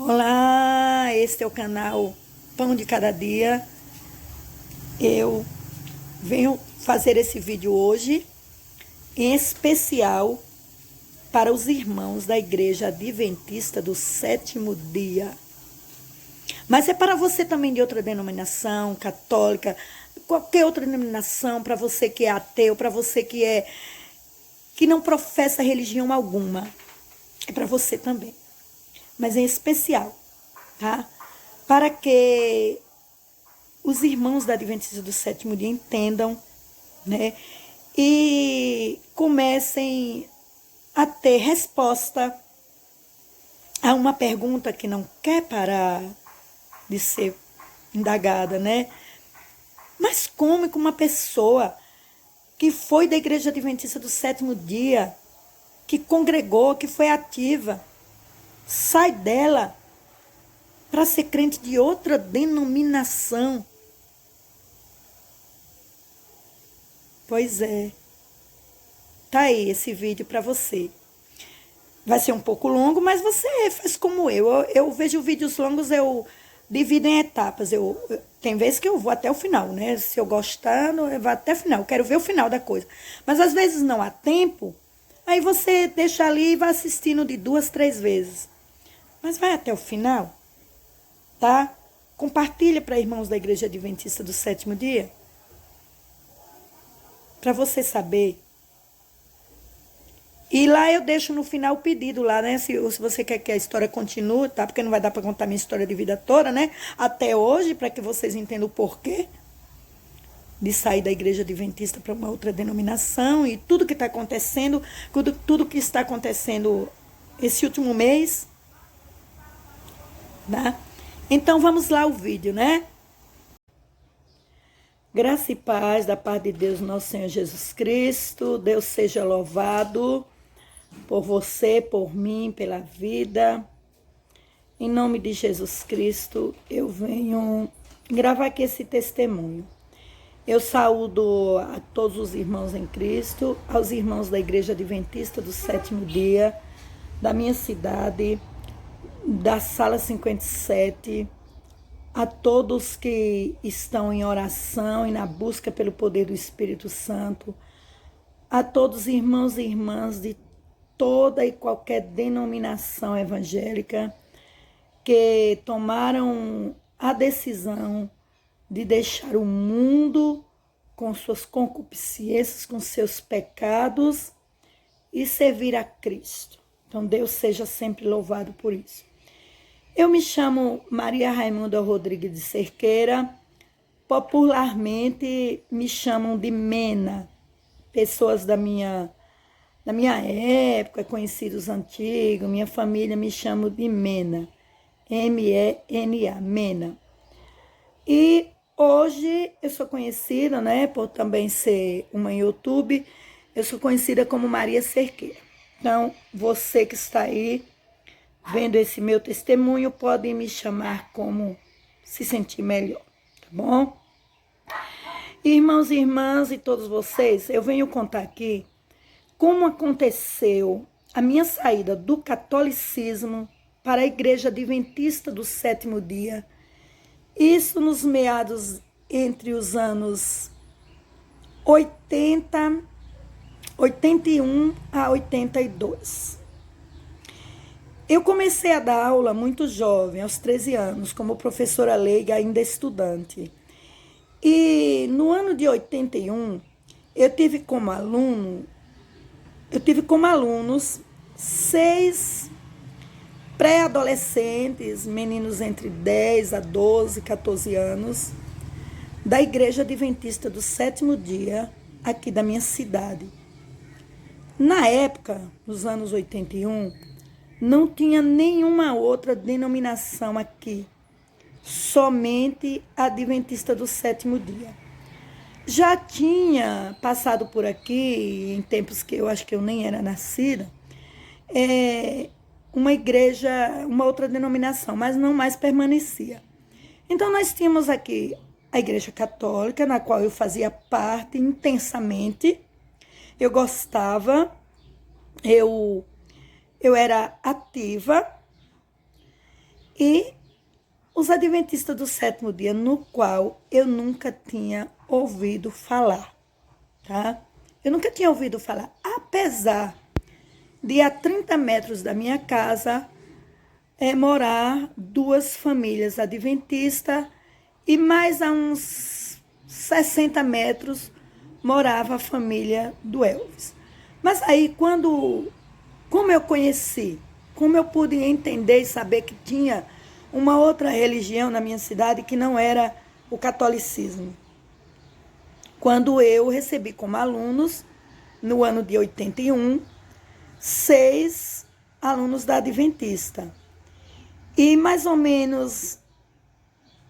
Olá, este é o canal Pão de Cada Dia. Eu venho fazer esse vídeo hoje, em especial para os irmãos da Igreja Adventista do Sétimo Dia. Mas é para você também de outra denominação, católica, qualquer outra denominação, para você que é ateu, para você que não professa religião alguma. É para você também. Mas em especial, tá? Para que os irmãos da Adventista do Sétimo Dia entendam, né? E comecem a ter resposta a uma pergunta que não quer parar de ser indagada, né? Mas como que uma pessoa que foi da Igreja Adventista do Sétimo Dia, que congregou, que foi ativa, sai dela para ser crente de outra denominação? Pois é. Tá aí esse vídeo para você. Vai ser um pouco longo, mas você faz como eu vejo vídeos longos, eu divido em etapas. Tem vezes que eu vou até o final, né? Se eu gostar, eu vou até o final. Eu quero ver o final da coisa. Mas às vezes não há tempo, aí você deixa ali e vai assistindo de 2, 3 vezes. Mas vai até o final, tá? Compartilha para irmãos da Igreja Adventista do Sétimo Dia. Para você saber. E lá eu deixo no final o pedido lá, né? Se você quer que a história continue, tá? Porque não vai dar para contar minha história de vida toda, né? Até hoje, para que vocês entendam o porquê de sair da Igreja Adventista para uma outra denominação e tudo que está acontecendo, tudo que está acontecendo esse último mês, tá? Então vamos lá o vídeo, né? Graça e paz da paz de Deus, nosso Senhor Jesus Cristo. Deus seja louvado por você, por mim, pela vida. Em nome de Jesus Cristo, eu venho gravar aqui esse testemunho. Eu saúdo a todos os irmãos em Cristo, aos irmãos da Igreja Adventista do Sétimo Dia, da minha cidade, da Sala 57, a todos que estão em oração e na busca pelo poder do Espírito Santo, a todos os irmãos e irmãs de toda e qualquer denominação evangélica que tomaram a decisão de deixar o mundo com suas concupiscências, com seus pecados e servir a Cristo. Então Deus seja sempre louvado por isso. Eu me chamo Maria Raimunda Rodrigues de Cerqueira, popularmente me chamam de Mena. Pessoas da minha época, conhecidos antigos, minha família me chama de Mena, M-E-N-A, Mena. E hoje eu sou conhecida, né, por também ser uma YouTube, eu sou conhecida como Maria Cerqueira. Então, você que está aí, vendo esse meu testemunho, pode me chamar como se sentir melhor, tá bom? Irmãos e irmãs e todos vocês, eu venho contar aqui como aconteceu a minha saída do catolicismo para a Igreja Adventista do Sétimo Dia. Isso nos meados entre os anos 81 a 82. Eu comecei a dar aula muito jovem, aos 13 anos, como professora leiga, ainda estudante. E no ano de 81, eu tive como alunos 6 pré-adolescentes, meninos entre 10 a 12, 14 anos, da Igreja Adventista do Sétimo Dia, aqui da minha cidade. Na época, nos anos 81, não tinha nenhuma outra denominação aqui, somente a Adventista do Sétimo Dia. Já tinha passado por aqui, em tempos que eu acho que eu nem era nascida, uma igreja, uma outra denominação, mas não mais permanecia. Então nós tínhamos aqui a Igreja Católica, na qual eu fazia parte intensamente, eu gostava, eu era ativa, E os adventistas do sétimo dia, no qual eu nunca tinha ouvido falar, tá? Eu nunca tinha ouvido falar, apesar de a 30 metros da minha casa morar duas famílias adventistas e mais a uns 60 metros morava a família do Elvis. Mas aí, como eu conheci, como eu pude entender e saber que tinha uma outra religião na minha cidade que não era o catolicismo. Quando eu recebi como alunos, no ano de 81, 6 alunos da Adventista. E mais ou menos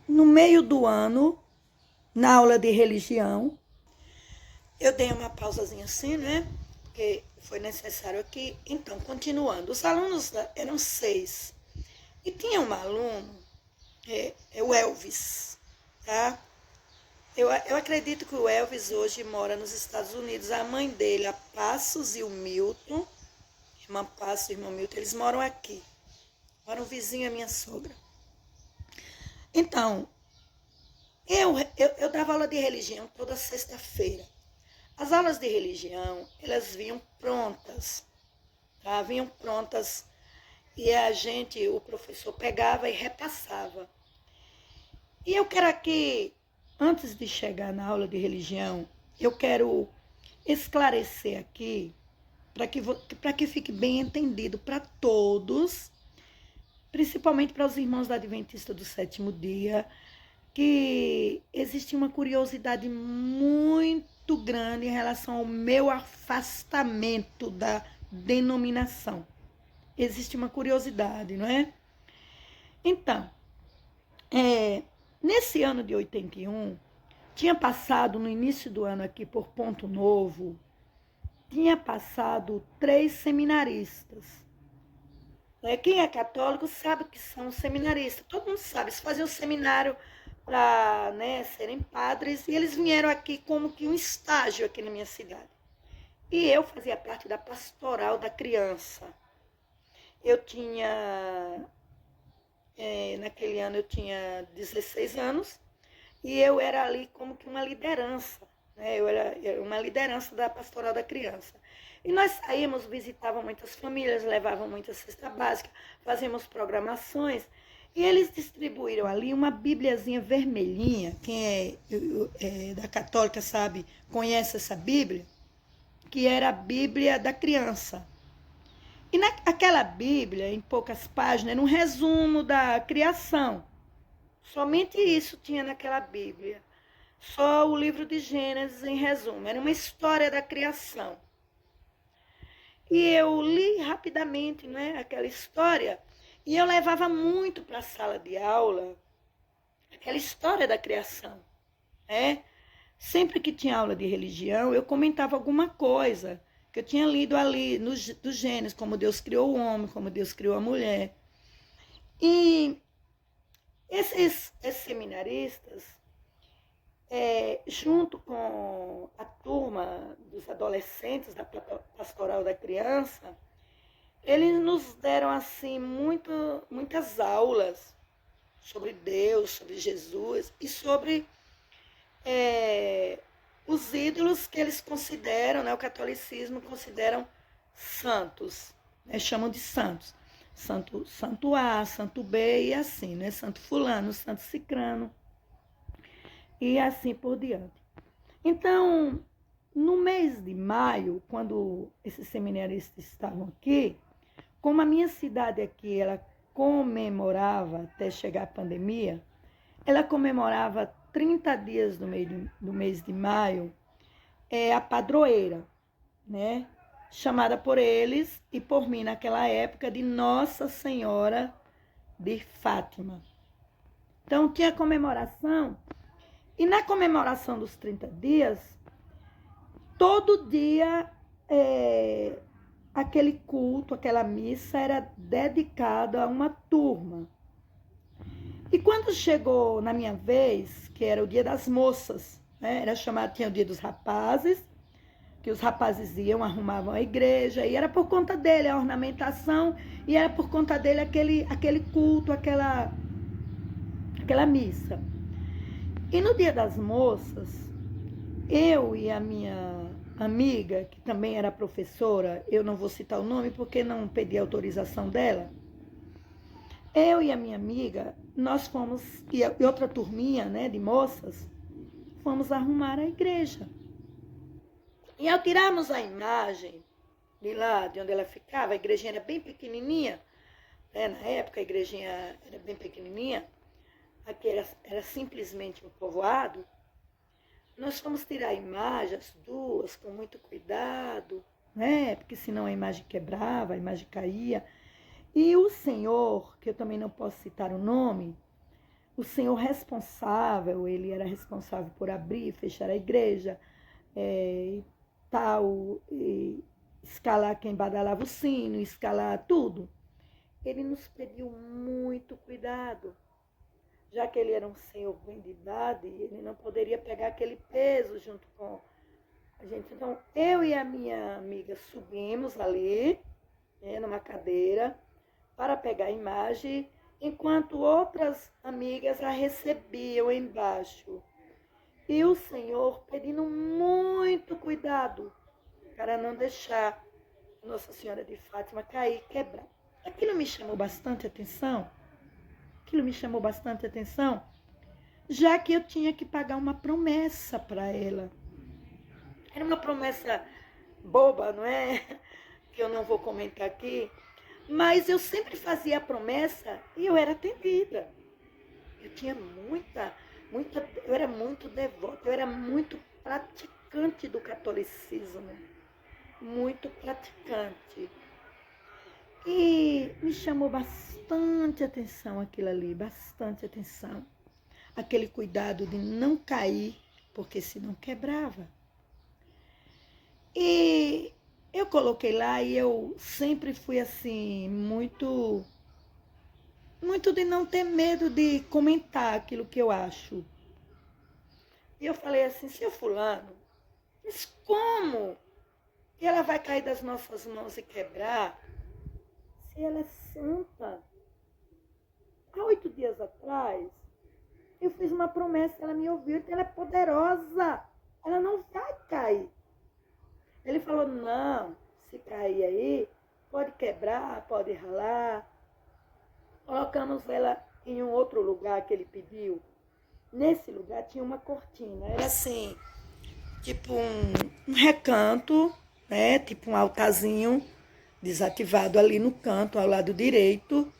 no meio do ano, na aula de religião, eu dei uma pausazinha assim, né? Porque foi necessário aqui. Então, continuando, os alunos eram 6. E tinha um aluno, o Elvis, tá? Eu acredito que o Elvis hoje mora nos Estados Unidos. A mãe dele, a Passos e o Milton, irmã Passos e irmão Milton, eles moram aqui. Moram vizinho à minha sogra. Então, eu dava aula de religião toda sexta-feira. As aulas de religião, elas vinham prontas, tá? Vinham prontas e o professor pegava e repassava. E eu quero aqui, antes de chegar na aula de religião, eu quero esclarecer aqui, para que fique bem entendido para todos, principalmente para os irmãos da Adventista do sétimo dia, que existe uma curiosidade muito grande em relação ao meu afastamento da denominação. Existe uma curiosidade, não é? Então, nesse ano de 81, tinha passado no início do ano aqui por Ponto Novo, tinha passado 3 seminaristas. Quem é católico sabe que são seminaristas. Todo mundo sabe, eles faziam seminário para serem padres, e eles vieram aqui como que um estágio aqui na minha cidade. E eu fazia parte da pastoral da criança. Eu tinha, naquele ano eu tinha 16 anos, e eu era ali como que uma liderança, né? Eu era uma liderança da pastoral da criança. E nós saímos, visitávamos muitas famílias, levávamos muita cesta básica, fazíamos programações, e eles distribuíram ali uma bíbliazinha vermelhinha. Quem é da católica sabe, conhece essa Bíblia, que era a Bíblia da criança. E naquela Bíblia, em poucas páginas, era um resumo da criação. Somente isso tinha naquela Bíblia. Só o livro de Gênesis em resumo. Era uma história da criação. E eu li rapidamente, aquela história, e eu levava muito para a sala de aula aquela história da criação. Sempre que tinha aula de religião, eu comentava alguma coisa que eu tinha lido ali do Gênesis, como Deus criou o homem, como Deus criou a mulher. E esses seminaristas, junto com a turma dos adolescentes da pastoral da criança, eles nos deram assim muitas aulas sobre Deus, sobre Jesus e sobre os ídolos que eles consideram, o catolicismo consideram santos, chamam de santos. Santo A, Santo B e assim, Santo Fulano, Santo Cicrano e assim por diante. Então, no mês de maio, quando esses seminaristas estavam aqui, como a minha cidade aqui, ela comemorava, até chegar a pandemia, ela comemorava 30 dias do mês de maio, a padroeira, chamada por eles e por mim naquela época de Nossa Senhora de Fátima. Então tinha comemoração, e na comemoração dos 30 dias, todo dia aquele culto, aquela missa era dedicada a uma turma. E quando chegou na minha vez, que era o dia das moças, era chamado, tinha o dia dos rapazes, que os rapazes iam, arrumavam a igreja, e era por conta dele a ornamentação, e era por conta dele aquele culto, aquela missa. E no Dia das Moças, eu e a minha amiga, que também era professora, eu não vou citar o nome porque não pedi autorização dela, eu e a minha amiga, nós fomos, e outra turminha, né, de moças, fomos arrumar a igreja. E ao tirarmos a imagem de lá, de onde ela ficava, a igrejinha era bem pequenininha, né? Na época a igrejinha era bem pequenininha, aqui era simplesmente um povoado, nós fomos tirar a imagem, as duas, com muito cuidado, né? Porque senão a imagem quebrava, a imagem caía. E o senhor, que eu também não posso citar o nome, o senhor responsável, ele era responsável por abrir e fechar a igreja, tal, escalar quem badalava o sino, escalar tudo. Ele nos pediu muito cuidado, já que ele era um senhor bem de idade, ele não poderia pegar aquele peso junto com a gente. Então, eu e a minha amiga subimos ali, né, numa cadeira, para pegar a imagem, enquanto outras amigas a recebiam embaixo. E o Senhor pedindo muito cuidado para não deixar Nossa Senhora de Fátima cair, quebrar. Aquilo me chamou bastante atenção. Já que eu tinha que pagar uma promessa para ela. Era uma promessa boba, não é? Que eu não vou comentar aqui. Mas eu sempre fazia a promessa e eu era atendida. Eu tinha eu era muito devota, eu era muito praticante do catolicismo. Muito praticante. E me chamou bastante atenção aquilo ali, bastante atenção. Aquele cuidado de não cair, porque senão quebrava. E eu coloquei lá e eu sempre fui assim, muito de não ter medo de comentar aquilo que eu acho. E eu falei assim, seu fulano, mas como que ela vai cair das nossas mãos e quebrar se ela é santa? Há 8 dias atrás, eu fiz uma promessa, ela me ouviu, então ela é poderosa, ela não vai cair. Ele falou, não, se cair aí, pode quebrar, pode ralar. Colocamos ela em um outro lugar que ele pediu. Nesse lugar tinha uma cortina, era assim, tipo um recanto, né? Tipo um altarzinho desativado ali no canto, ao lado direito.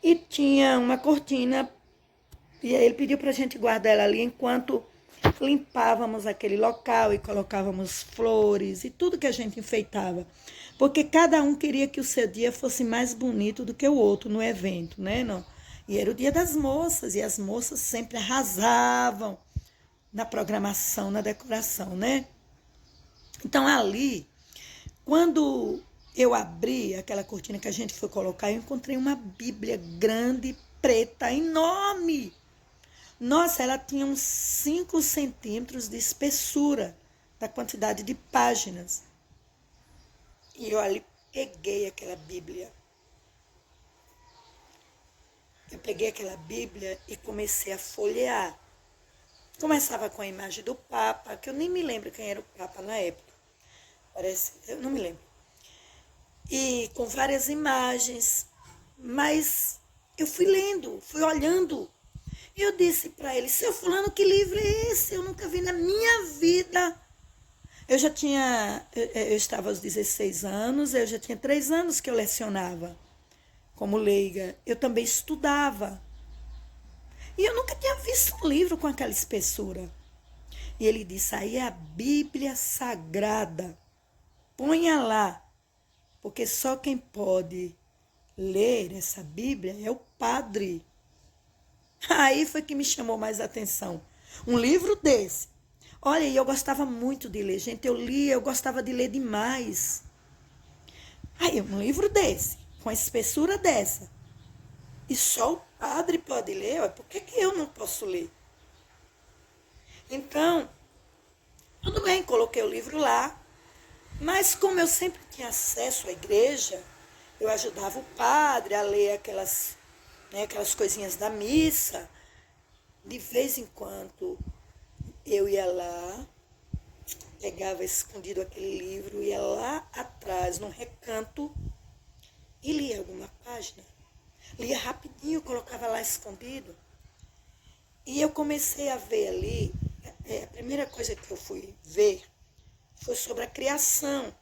E tinha uma cortina, e aí ele pediu para a gente guardar ela ali enquanto limpávamos aquele local e colocávamos flores e tudo que a gente enfeitava. Porque cada um queria que o seu dia fosse mais bonito do que o outro no evento, né? Não. E era o Dia das Moças, e as moças sempre arrasavam na programação, na decoração, né? Então ali, quando eu abri aquela cortina que a gente foi colocar, eu encontrei uma Bíblia grande, preta, enorme. Nossa, ela tinha uns 5 centímetros de espessura, da quantidade de páginas. E eu ali peguei aquela Bíblia. Eu peguei aquela Bíblia e comecei a folhear. Começava com a imagem do Papa, que eu nem me lembro quem era o Papa na época. Parece, eu não me lembro. E com várias imagens, mas eu fui lendo, fui olhando. E eu disse para ele, seu fulano, que livro é esse? Eu nunca vi na minha vida. Eu estava aos 16 anos, eu já tinha 3 anos que eu lecionava como leiga. Eu também estudava. E eu nunca tinha visto um livro com aquela espessura. E ele disse, aí é a Bíblia Sagrada. Ponha lá, porque só quem pode ler essa Bíblia é o padre. Aí foi que me chamou mais a atenção. Um livro desse. Olha, e eu gostava muito de ler. Gente, eu gostava de ler demais. Aí, um livro desse, com a espessura dessa. E só o padre pode ler? Por que eu não posso ler? Então, tudo bem, coloquei o livro lá. Mas como eu sempre tinha acesso à igreja, eu ajudava o padre a ler aquelas, né, aquelas coisinhas da missa. De vez em quando eu ia lá, pegava escondido aquele livro, ia lá atrás, num recanto, e lia alguma página. Lia rapidinho, colocava lá escondido. E eu comecei a ver ali, a primeira coisa que eu fui ver foi sobre a criação.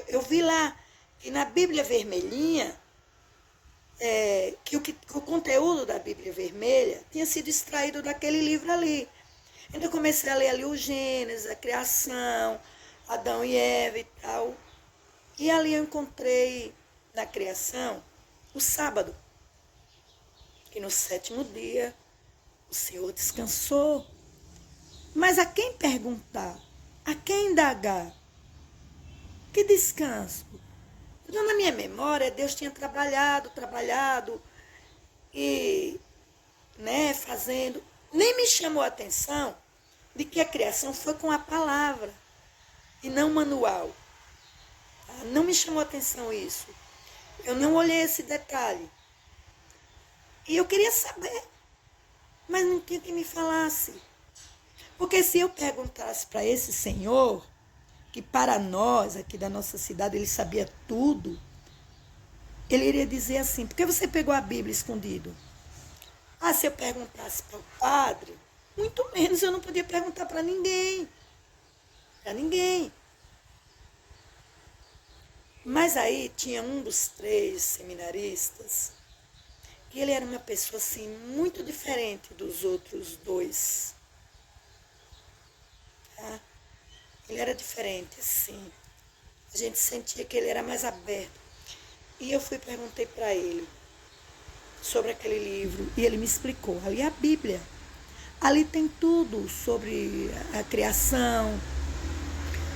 Eu vi lá que na Bíblia Vermelhinha, que o conteúdo da Bíblia Vermelha tinha sido extraído daquele livro ali. Então eu comecei a ler ali o Gênesis, a criação, Adão e Eva e tal. E ali eu encontrei na criação o sábado, que no 7º dia o Senhor descansou. Mas a quem perguntar? A quem indagar? Que descanso? Então, na minha memória, Deus tinha trabalhado e, né, fazendo. Nem me chamou a atenção de que a criação foi com a palavra e não manual. Tá? Não me chamou a atenção isso. Eu não olhei esse detalhe. E eu queria saber, mas não tinha quem me falasse. Porque se eu perguntasse para esse senhor, que para nós aqui da nossa cidade ele sabia tudo, ele iria dizer assim: por que você pegou a Bíblia escondido? Ah, se eu perguntasse para o padre, muito menos eu não podia perguntar para ninguém. Para ninguém. Mas aí tinha um dos 3 seminaristas, que ele era uma pessoa assim, muito diferente dos outros 2. Tá? Ele era diferente, assim. A gente sentia que ele era mais aberto. E eu fui e perguntei para ele sobre aquele livro. E ele me explicou. Ali é a Bíblia. Ali tem tudo sobre a criação,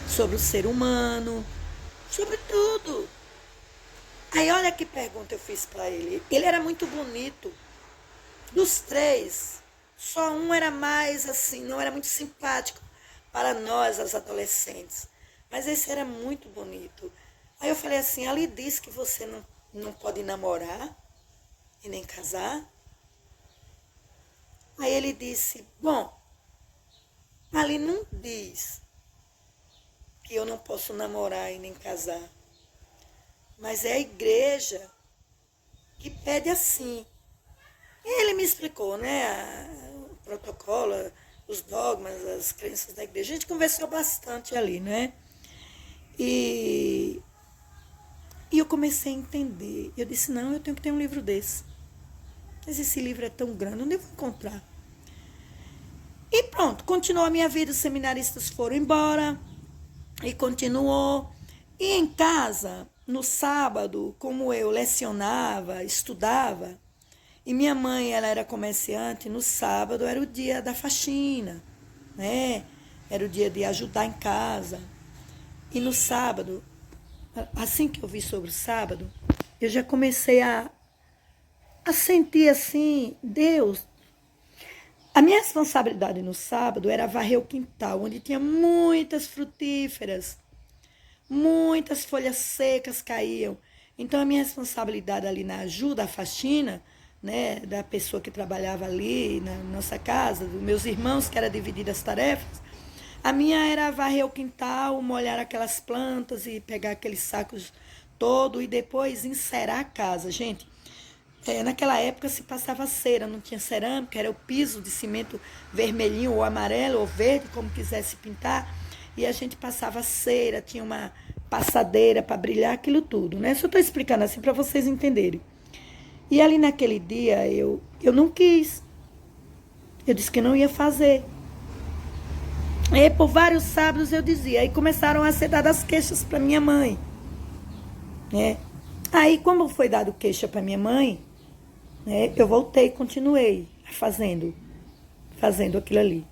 sobre o ser humano, sobre tudo. Aí olha que pergunta eu fiz para ele. Ele era muito bonito. Dos 3, só um era mais assim, não era muito simpático para nós, as adolescentes. Mas esse era muito bonito. Aí eu falei assim: ali diz que você não pode namorar e nem casar. Aí ele disse: bom, ali não diz que eu não posso namorar e nem casar. Mas é a igreja que pede assim. E ele me explicou, né, o protocolo, os dogmas, as crenças da igreja. A gente conversou bastante ali, né? E eu comecei a entender. Eu disse: não, eu tenho que ter um livro desse. Mas esse livro é tão grande, onde eu vou encontrar? E pronto, continuou a minha vida. Os seminaristas foram embora e continuou. E em casa, no sábado, como eu lecionava, estudava, e minha mãe, ela era comerciante, no sábado era o dia da faxina, né? Era o dia de ajudar em casa. E no sábado, assim que eu vi sobre o sábado, eu já comecei a sentir assim: Deus, a minha responsabilidade no sábado era varrer o quintal, onde tinha muitas frutíferas, muitas folhas secas caíam. Então a minha responsabilidade ali na ajuda, a faxina, né, da pessoa que trabalhava ali na nossa casa, dos meus irmãos, que era dividida as tarefas, a minha era varrer o quintal, molhar aquelas plantas e pegar aqueles sacos todo e depois encerar a casa. Gente, naquela época se passava cera, não tinha cerâmica, era o piso de cimento vermelhinho ou amarelo ou verde, como quisesse pintar, e a gente passava cera, tinha uma passadeira para brilhar aquilo tudo, né? Só estou explicando assim para vocês entenderem. E ali naquele dia eu não quis, eu disse que não ia fazer. E por vários sábados eu dizia, aí começaram a ser dadas queixas para minha mãe, né? Aí, como foi dado queixa para minha mãe, né, eu voltei e continuei fazendo aquilo ali.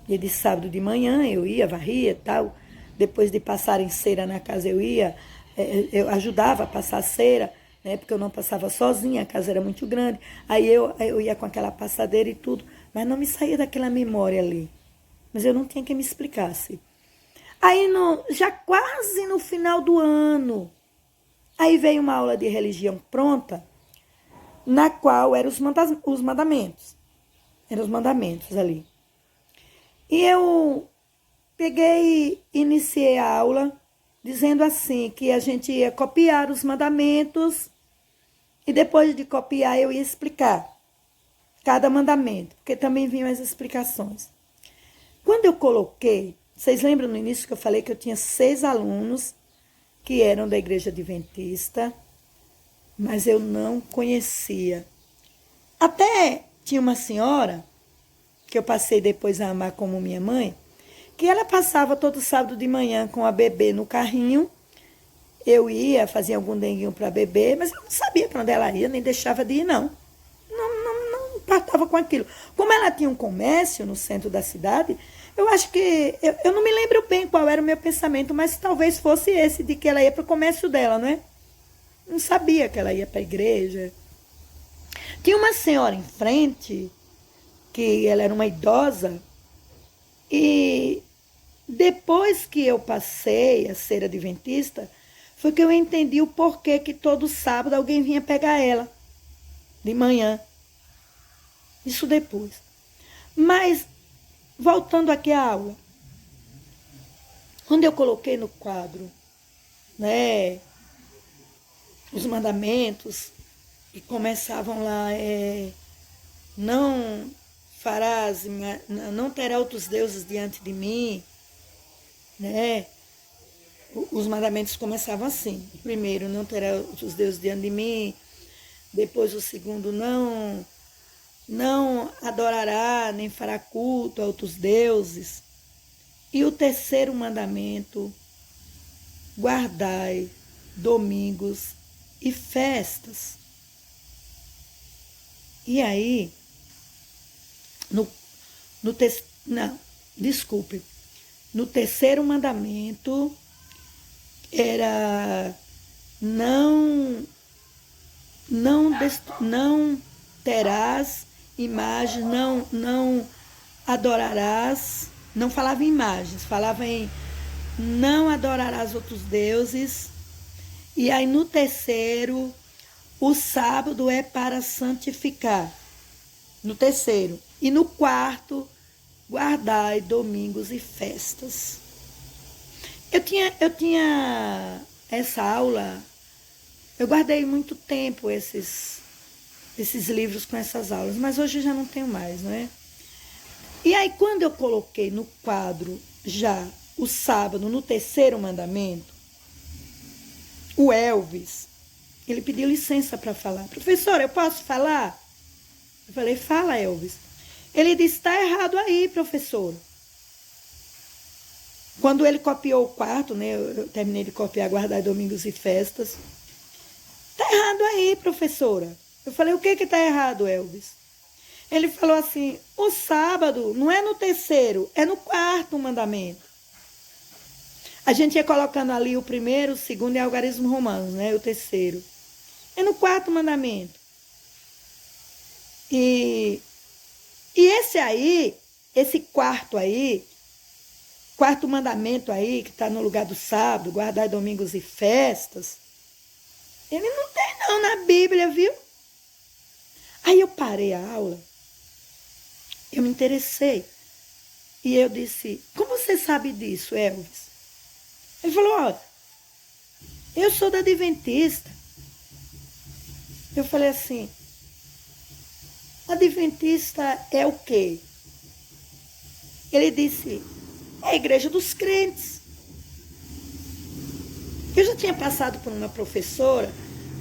E de sábado de manhã eu ia, varria e tal. Depois de passarem cera na casa eu ajudava a passar cera, né, porque eu não passava sozinha, a casa era muito grande. Aí eu ia com aquela passadeira e tudo, mas não me saía daquela memória ali. Mas eu não tinha quem me explicasse. Aí, já quase no final do ano, aí veio uma aula de religião pronta, na qual eram os mandamentos. Eram os mandamentos ali. E eu peguei e iniciei a aula dizendo assim, que a gente ia copiar os mandamentos e depois de copiar eu ia explicar cada mandamento, porque também vinham as explicações. Quando eu coloquei, vocês lembram no início que eu falei que eu tinha 6 alunos que eram da igreja adventista, mas eu não conhecia. Até tinha uma senhora, que eu passei depois a amar como minha mãe, que ela passava todo sábado de manhã com a bebê no carrinho. Eu ia, fazia algum denguinho para bebê, mas eu não sabia para onde ela ia, nem deixava de ir, não. Não importava com aquilo. Como ela tinha um comércio no centro da cidade, eu acho que... Eu não me lembro bem qual era o meu pensamento, mas talvez fosse esse, de que ela ia para o comércio dela, né? Não sabia que ela ia para a igreja. Tinha uma senhora em frente, que ela era uma idosa, e depois que eu passei a ser adventista, foi que eu entendi o porquê que todo sábado alguém vinha pegar ela, de manhã. Isso depois. Mas, voltando aqui à aula, quando eu coloquei no quadro, né, os mandamentos, que começavam lá, não farás, não terá outros deuses diante de mim, né? Os mandamentos começavam assim. O primeiro, não terá outros deuses diante de mim. Depois o segundo, não adorará nem fará culto a outros deuses. E o terceiro mandamento, guardai domingos e festas. E aí, no terceiro mandamento era não terás imagem, não adorarás, não falava em imagens, falava em não adorarás outros deuses. E aí no terceiro, o sábado é para santificar. No terceiro. E no quarto, guardai domingos e festas. Eu tinha essa aula, eu guardei muito tempo esses livros com essas aulas, mas hoje eu já não tenho mais, não é? E aí, quando eu coloquei no quadro já o sábado, no terceiro mandamento, o Elvis, ele pediu licença para falar. Professora, eu posso falar? Eu falei, fala, Elvis. Ele disse, está errado aí, professora. Quando ele copiou o quarto, né, eu terminei de copiar, guardar domingos e festas. Está errado aí, professora. Eu falei, o que está errado, Elvis? Ele falou assim, o sábado não é no terceiro, é no quarto mandamento. A gente ia colocando ali o primeiro, o segundo e algarismo romano, né, o terceiro. É no quarto mandamento. E esse quarto mandamento aí, que está no lugar do sábado, guardar domingos e festas, ele não tem não na Bíblia, viu? Aí eu parei a aula, eu me interessei, e eu disse, como você sabe disso, Elvis? Ele falou, ó, eu sou da Adventista. Eu falei assim, Adventista é o quê? Ele disse, é a igreja dos crentes. Eu já tinha passado por uma professora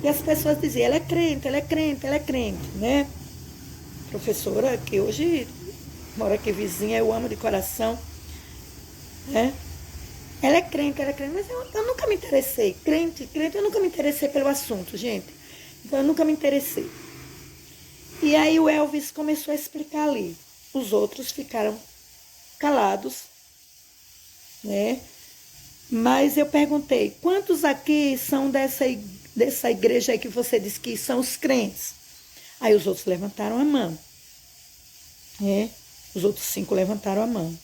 e as pessoas diziam, ela é crente, ela é crente, ela é crente, né? Professora que hoje mora aqui vizinha, eu amo de coração, né? Ela é crente, mas eu nunca me interessei. Crente, eu nunca me interessei pelo assunto, gente. Então eu nunca me interessei. E aí o Elvis começou a explicar ali. Os outros ficaram calados, né? Mas eu perguntei, quantos aqui são dessa igreja aí que você disse que são os crentes? Aí os outros levantaram a mão, né? Os outros 5 levantaram a mão.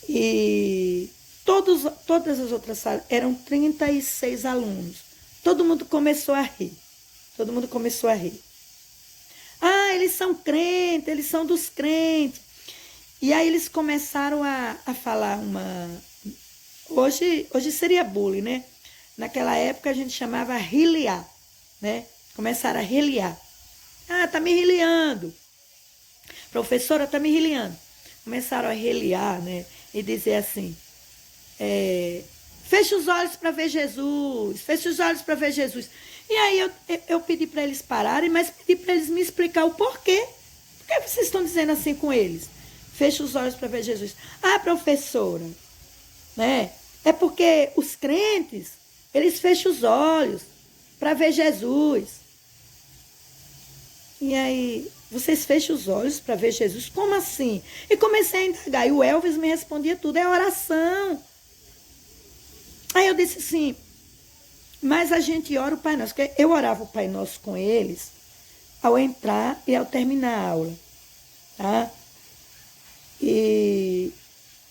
E Todas as outras salas eram 36 alunos. Todo mundo começou a rir. Todo mundo começou a rir. Ah, eles são crentes, eles são dos crentes. E aí eles começaram a falar Hoje seria bullying, né? Naquela época a gente chamava riliar, né? Começaram a riliar. Ah, tá me riliando. Professora, tá me riliando. Começaram a riliar, né? E dizer assim, fecha os olhos para ver Jesus, fecha os olhos para ver Jesus. E aí eu pedi para eles pararem, mas pedi para eles me explicar o porquê. Por que vocês estão dizendo assim com eles? Fecha os olhos para ver Jesus. Ah, professora, né? É porque os crentes, eles fecham os olhos para ver Jesus. E aí, vocês fecham os olhos para ver Jesus? Como assim? E comecei a indagar. E o Elvis me respondia tudo, é oração. Aí eu disse assim, mas a gente ora o Pai Nosso. Porque eu orava o Pai Nosso com eles ao entrar e ao terminar a aula. Tá? E,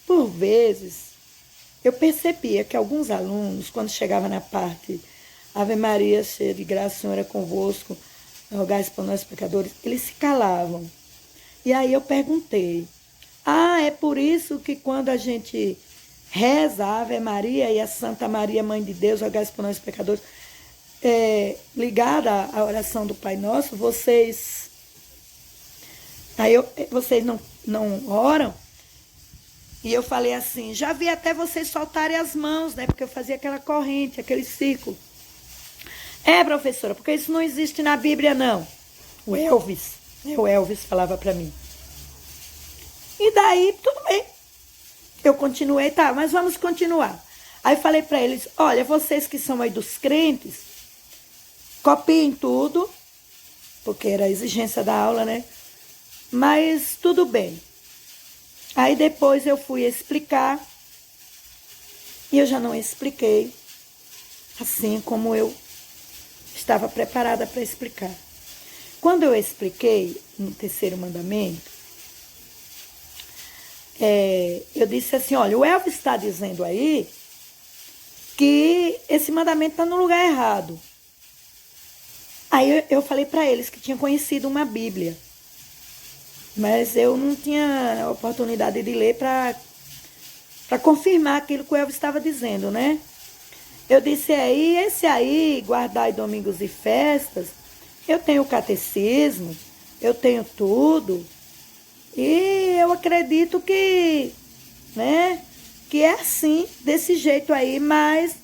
por vezes, eu percebia que alguns alunos, quando chegavam na parte Ave Maria, cheia de graça, o Senhor é convosco, rogai por nós pecadores, eles se calavam. E aí eu perguntei, é por isso que quando a gente reza a Ave Maria e a Santa Maria, Mãe de Deus, rogai por nós pecadores, ligada à oração do Pai Nosso, vocês não oram? E eu falei assim, já vi até vocês soltarem as mãos, né? Porque eu fazia aquela corrente, aquele círculo. Professora, porque isso não existe na Bíblia, não. O Elvis falava para mim. E daí, tudo bem. Eu continuei, tá, mas vamos continuar. Aí falei para eles, olha, vocês que são aí dos crentes, copiem tudo, porque era a exigência da aula, né? Mas tudo bem. Aí depois eu fui explicar, e eu já não expliquei assim como eu estava preparada para explicar. Quando eu expliquei no terceiro mandamento, eu disse assim, olha, o Elvis está dizendo aí que esse mandamento está no lugar errado. Aí eu falei para eles que tinha conhecido uma Bíblia, mas eu não tinha oportunidade de ler para confirmar aquilo que o Elvis estava dizendo, né? Eu disse esse aí, guardai domingos e festas, eu tenho o catecismo, eu tenho tudo, e eu acredito que, né, que é assim, desse jeito aí, mas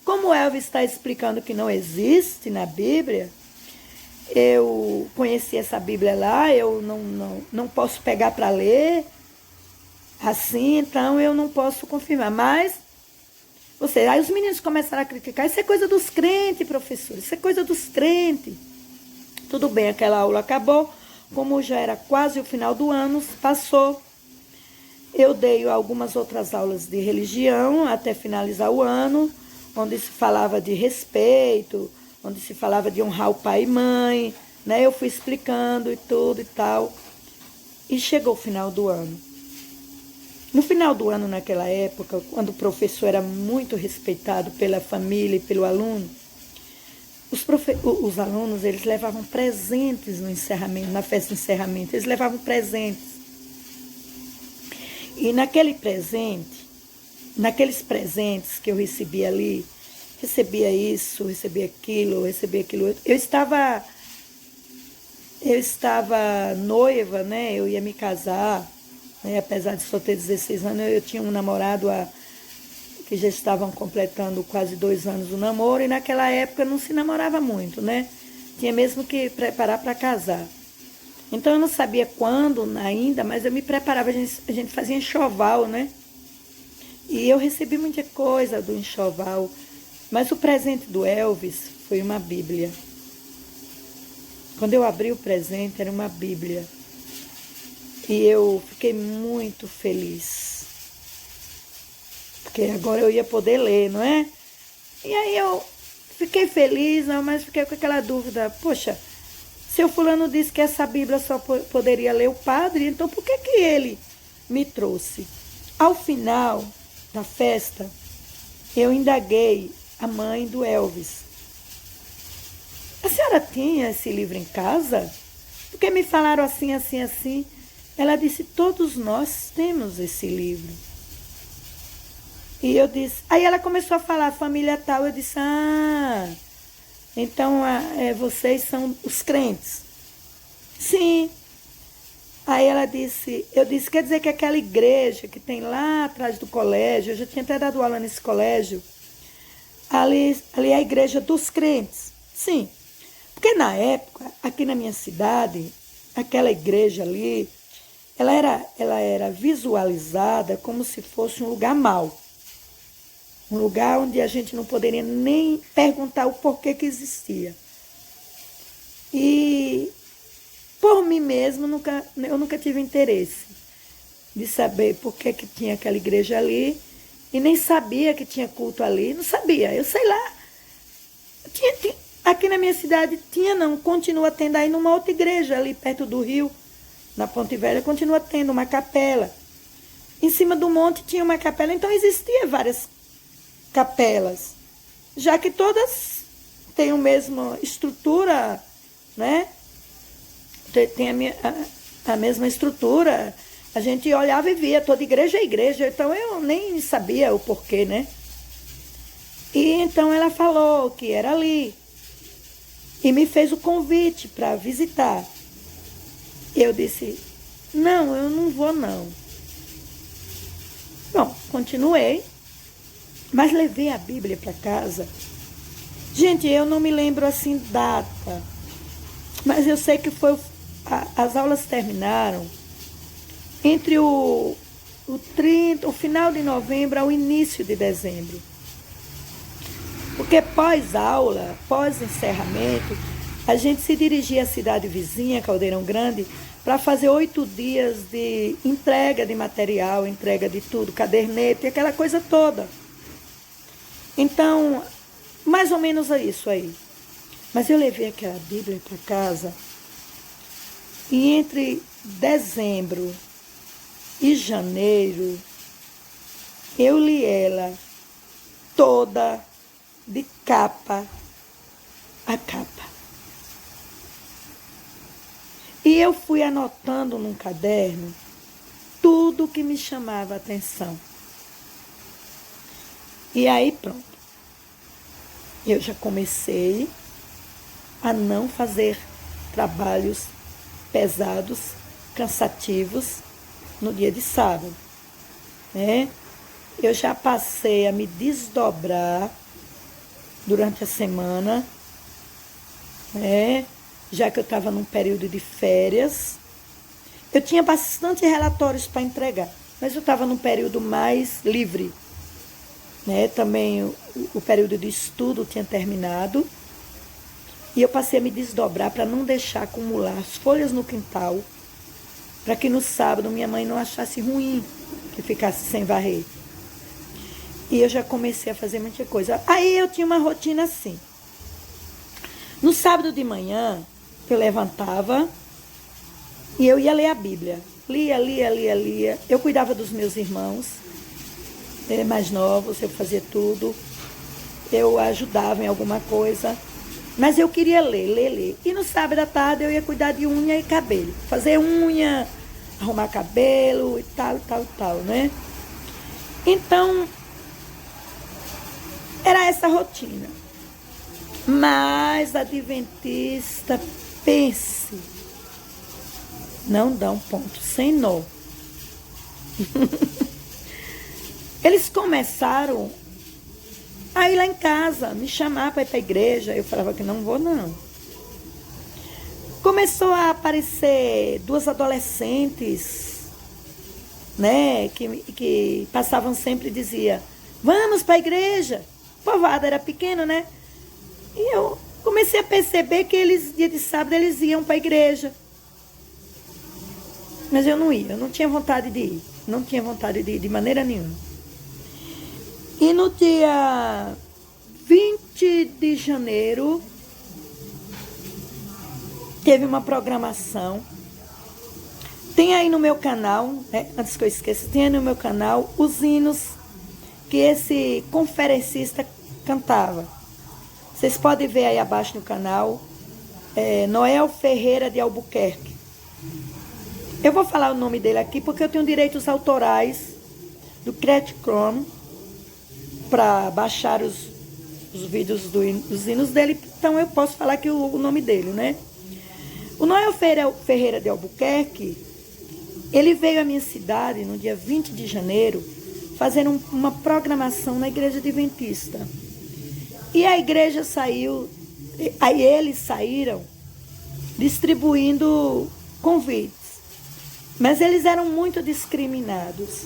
como o Elvis está explicando que não existe na Bíblia, eu conheci essa Bíblia lá, eu não posso pegar para ler assim, então eu não posso confirmar. Mas, aí os meninos começaram a criticar, isso é coisa dos crentes, professor, isso é coisa dos crentes. Tudo bem, aquela aula acabou, como já era quase o final do ano, passou. Eu dei algumas outras aulas de religião até finalizar o ano, onde se falava de respeito, onde se falava de honrar o pai e mãe, né? Eu fui explicando e tudo e tal. E chegou o final do ano. No final do ano, naquela época, quando o professor era muito respeitado pela família e pelo aluno, os alunos, eles levavam presentes no encerramento, na festa de encerramento, eles levavam presentes. E naqueles presentes que eu recebia ali, recebia isso, recebia aquilo outro. Eu estava noiva, né? Eu ia me casar, né? Apesar de só ter 16 anos, eu tinha um namorado que já estavam completando quase 2 anos do namoro, e naquela época não se namorava muito, né? Tinha mesmo que preparar para casar. Então eu não sabia quando ainda, mas eu me preparava, a gente fazia enxoval, né? E eu recebi muita coisa do enxoval. Mas o presente do Elvis foi uma Bíblia. Quando eu abri o presente, era uma Bíblia. E eu fiquei muito feliz. Porque agora eu ia poder ler, não é? E aí eu fiquei feliz, não, mas fiquei com aquela dúvida. Poxa, seu fulano disse que essa Bíblia só poderia ler o padre, então por que ele me trouxe? Ao final, da festa, eu indaguei a mãe do Elvis. A senhora tinha esse livro em casa? Porque me falaram assim, assim, assim. Ela disse, todos nós temos esse livro. E eu disse, aí ela começou a falar, família tal, eu disse, então vocês são os crentes. Sim. Aí ela disse, eu disse, quer dizer que aquela igreja que tem lá atrás do colégio, eu já tinha até dado aula nesse colégio, ali é a igreja dos crentes. Sim. Porque na época, aqui na minha cidade, aquela igreja ali, ela era visualizada como se fosse um lugar mau. Um lugar onde a gente não poderia nem perguntar o porquê que existia. E, por mim mesmo, eu nunca tive interesse de saber por que tinha aquela igreja ali. E nem sabia que tinha culto ali. Não sabia, eu sei lá. Aqui na minha cidade continua tendo aí numa outra igreja ali perto do rio, na Ponte Velha, continua tendo uma capela. Em cima do monte tinha uma capela, então existia várias capelas, já que todas têm a mesma estrutura, né? Tem a mesma estrutura. A gente olhava e via, toda igreja é igreja, então eu nem sabia o porquê, né? E então ela falou que era ali e me fez o convite para visitar. Eu disse, não, eu não vou não. Bom, continuei, mas levei a Bíblia para casa. Gente, eu não me lembro assim data, mas eu sei que as aulas terminaram entre o final de novembro ao início de dezembro. Porque pós-aula, pós-encerramento, a gente se dirigia à cidade vizinha, Caldeirão Grande, para fazer 8 dias de entrega de material, entrega de tudo, caderneta e aquela coisa toda. Então, mais ou menos é isso aí. Mas eu levei aquela Bíblia para casa e entre dezembro e janeiro, eu li ela toda de capa a capa. E eu fui anotando num caderno tudo que me chamava a atenção. E aí pronto. Eu já comecei a não fazer trabalhos pesados, cansativos no dia de sábado, né? Eu já passei a me desdobrar durante a semana, né? Já que eu estava num período de férias. Eu tinha bastante relatórios para entregar, mas eu estava num período mais livre, né? Também o período de estudo tinha terminado. E eu passei a me desdobrar para não deixar acumular as folhas no quintal, para que no sábado minha mãe não achasse ruim que ficasse sem varrer. E eu já comecei a fazer muita coisa. Aí eu tinha uma rotina assim. No sábado de manhã, eu levantava e eu ia ler a Bíblia. Lia. Eu cuidava dos meus irmãos mais novos, eu fazia tudo. Eu ajudava em alguma coisa. Mas eu queria ler. E no sábado à tarde eu ia cuidar de unha e cabelo. Fazer unha, arrumar cabelo e tal, né? Então, era essa rotina. Mas adventista, pense, não dão ponto sem nó. Eles começaram a ir lá em casa, me chamar para ir para a igreja. Eu falava que não vou, não. Começou a aparecer 2 adolescentes, né, que passavam sempre e diziam, vamos para a igreja. O povoado era pequeno, né? E eu comecei a perceber que eles, dia de sábado, eles iam para a igreja. Mas eu não ia, eu não tinha vontade de ir. Não tinha vontade de ir de maneira nenhuma. E no dia 20 de janeiro, teve uma programação. Tem aí no meu canal, né, antes que eu esqueça, tem aí no meu canal os hinos que esse conferencista cantava. Vocês podem ver aí abaixo no canal, Noel Ferreira de Albuquerque. Eu vou falar o nome dele aqui porque eu tenho direitos autorais do Creative Chrome para baixar os vídeos dos hinos dele, então eu posso falar aqui o nome dele, né? O Noel Ferreira de Albuquerque, ele veio à minha cidade no dia 20 de janeiro fazer uma programação na Igreja Adventista. E a igreja saiu, aí eles saíram distribuindo convites. Mas eles eram muito discriminados.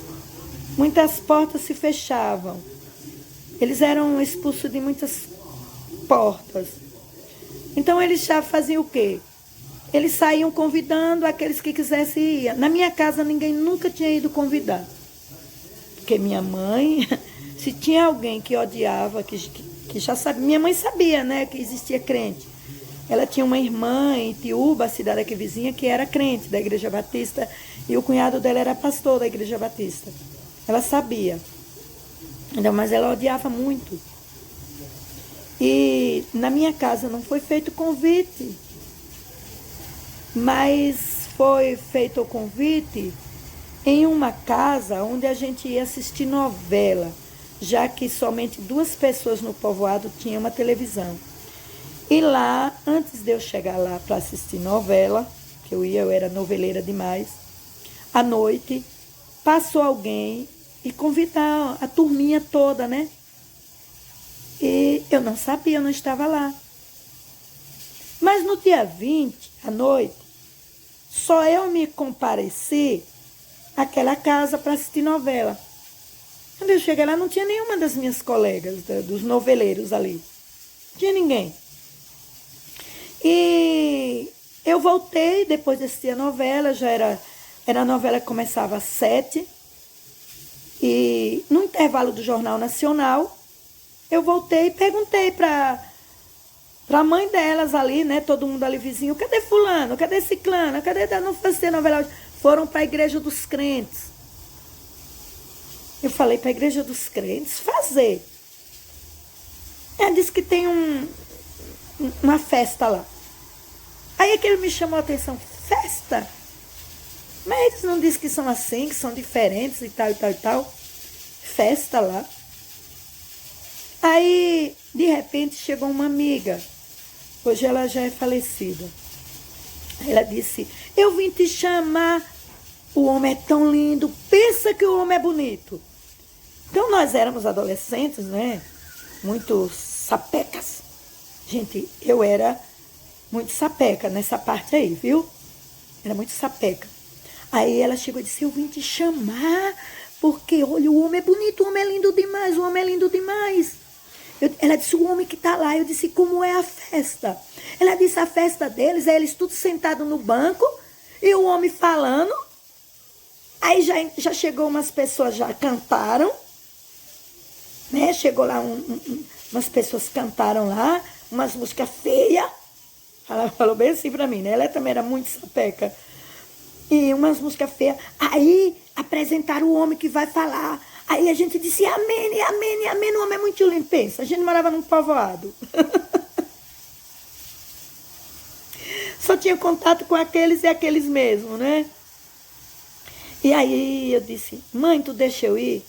Muitas portas se fechavam. Eles eram expulsos de muitas portas. Então eles já faziam o quê? Eles saíam convidando aqueles que quisessem ir. Na minha casa ninguém nunca tinha ido convidar. Porque minha mãe, se tinha alguém que odiava, que já sabia, minha mãe sabia, né, que existia crente. Ela tinha uma irmã em Itiúba, a cidade aqui vizinha, que era crente da Igreja Batista, e o cunhado dela era pastor da Igreja Batista. Ela sabia. Então, mas ela odiava muito. E na minha casa não foi feito convite, mas foi feito o convite em uma casa onde a gente ia assistir novela, já que somente 2 pessoas no povoado tinham uma televisão. E lá, antes de eu chegar lá para assistir novela, que eu era noveleira demais, à noite, passou alguém e convidar a turminha toda, né? E eu não sabia, eu não estava lá. Mas no dia 20, à noite, só eu me compareci àquela casa para assistir novela. Quando eu cheguei lá, não tinha nenhuma das minhas colegas, dos noveleiros ali. Não tinha ninguém. E eu voltei, depois de assistir a novela, era a novela que começava às 7. E no intervalo do Jornal Nacional, eu voltei e perguntei para a mãe delas ali, né? Todo mundo ali vizinho, cadê fulano? Cadê ciclano? Cadê? Não foi assistir a novela hoje. Foram para a Igreja dos Crentes. Eu falei para a Igreja dos Crentes fazer. Ela disse que tem uma festa lá. Aí aquele me chamou a atenção, festa? Mas eles não dizem que são assim, que são diferentes e tal, e tal, e tal. Festa lá. Aí, de repente, chegou uma amiga. Hoje ela já é falecida. Ela disse, eu vim te chamar, o homem é tão lindo, pensa que o homem é bonito. Então nós éramos adolescentes, né? Muito sapecas. Gente, eu era muito sapeca nessa parte aí, viu? Era muito sapeca. Aí ela chegou e disse, eu vim te chamar, porque olha, o homem é bonito, o homem é lindo demais, o homem é lindo demais. Ela disse, o homem que está lá. Eu disse, como é a festa? Ela disse, a festa deles é eles tudo sentados no banco e o homem falando. Aí já chegou umas pessoas, já cantaram, né? Chegou lá, umas pessoas cantaram lá, umas músicas feias. Ela falou bem assim pra mim, né? Ela também era muito sapeca. E umas músicas feias. Aí apresentaram o homem que vai falar. Aí a gente disse, amém, amém, amém. O homem é muito lindo. Pensa, a gente morava num povoado. Só tinha contato com aqueles e aqueles mesmo, né? E aí eu disse, mãe, tu deixa eu ir?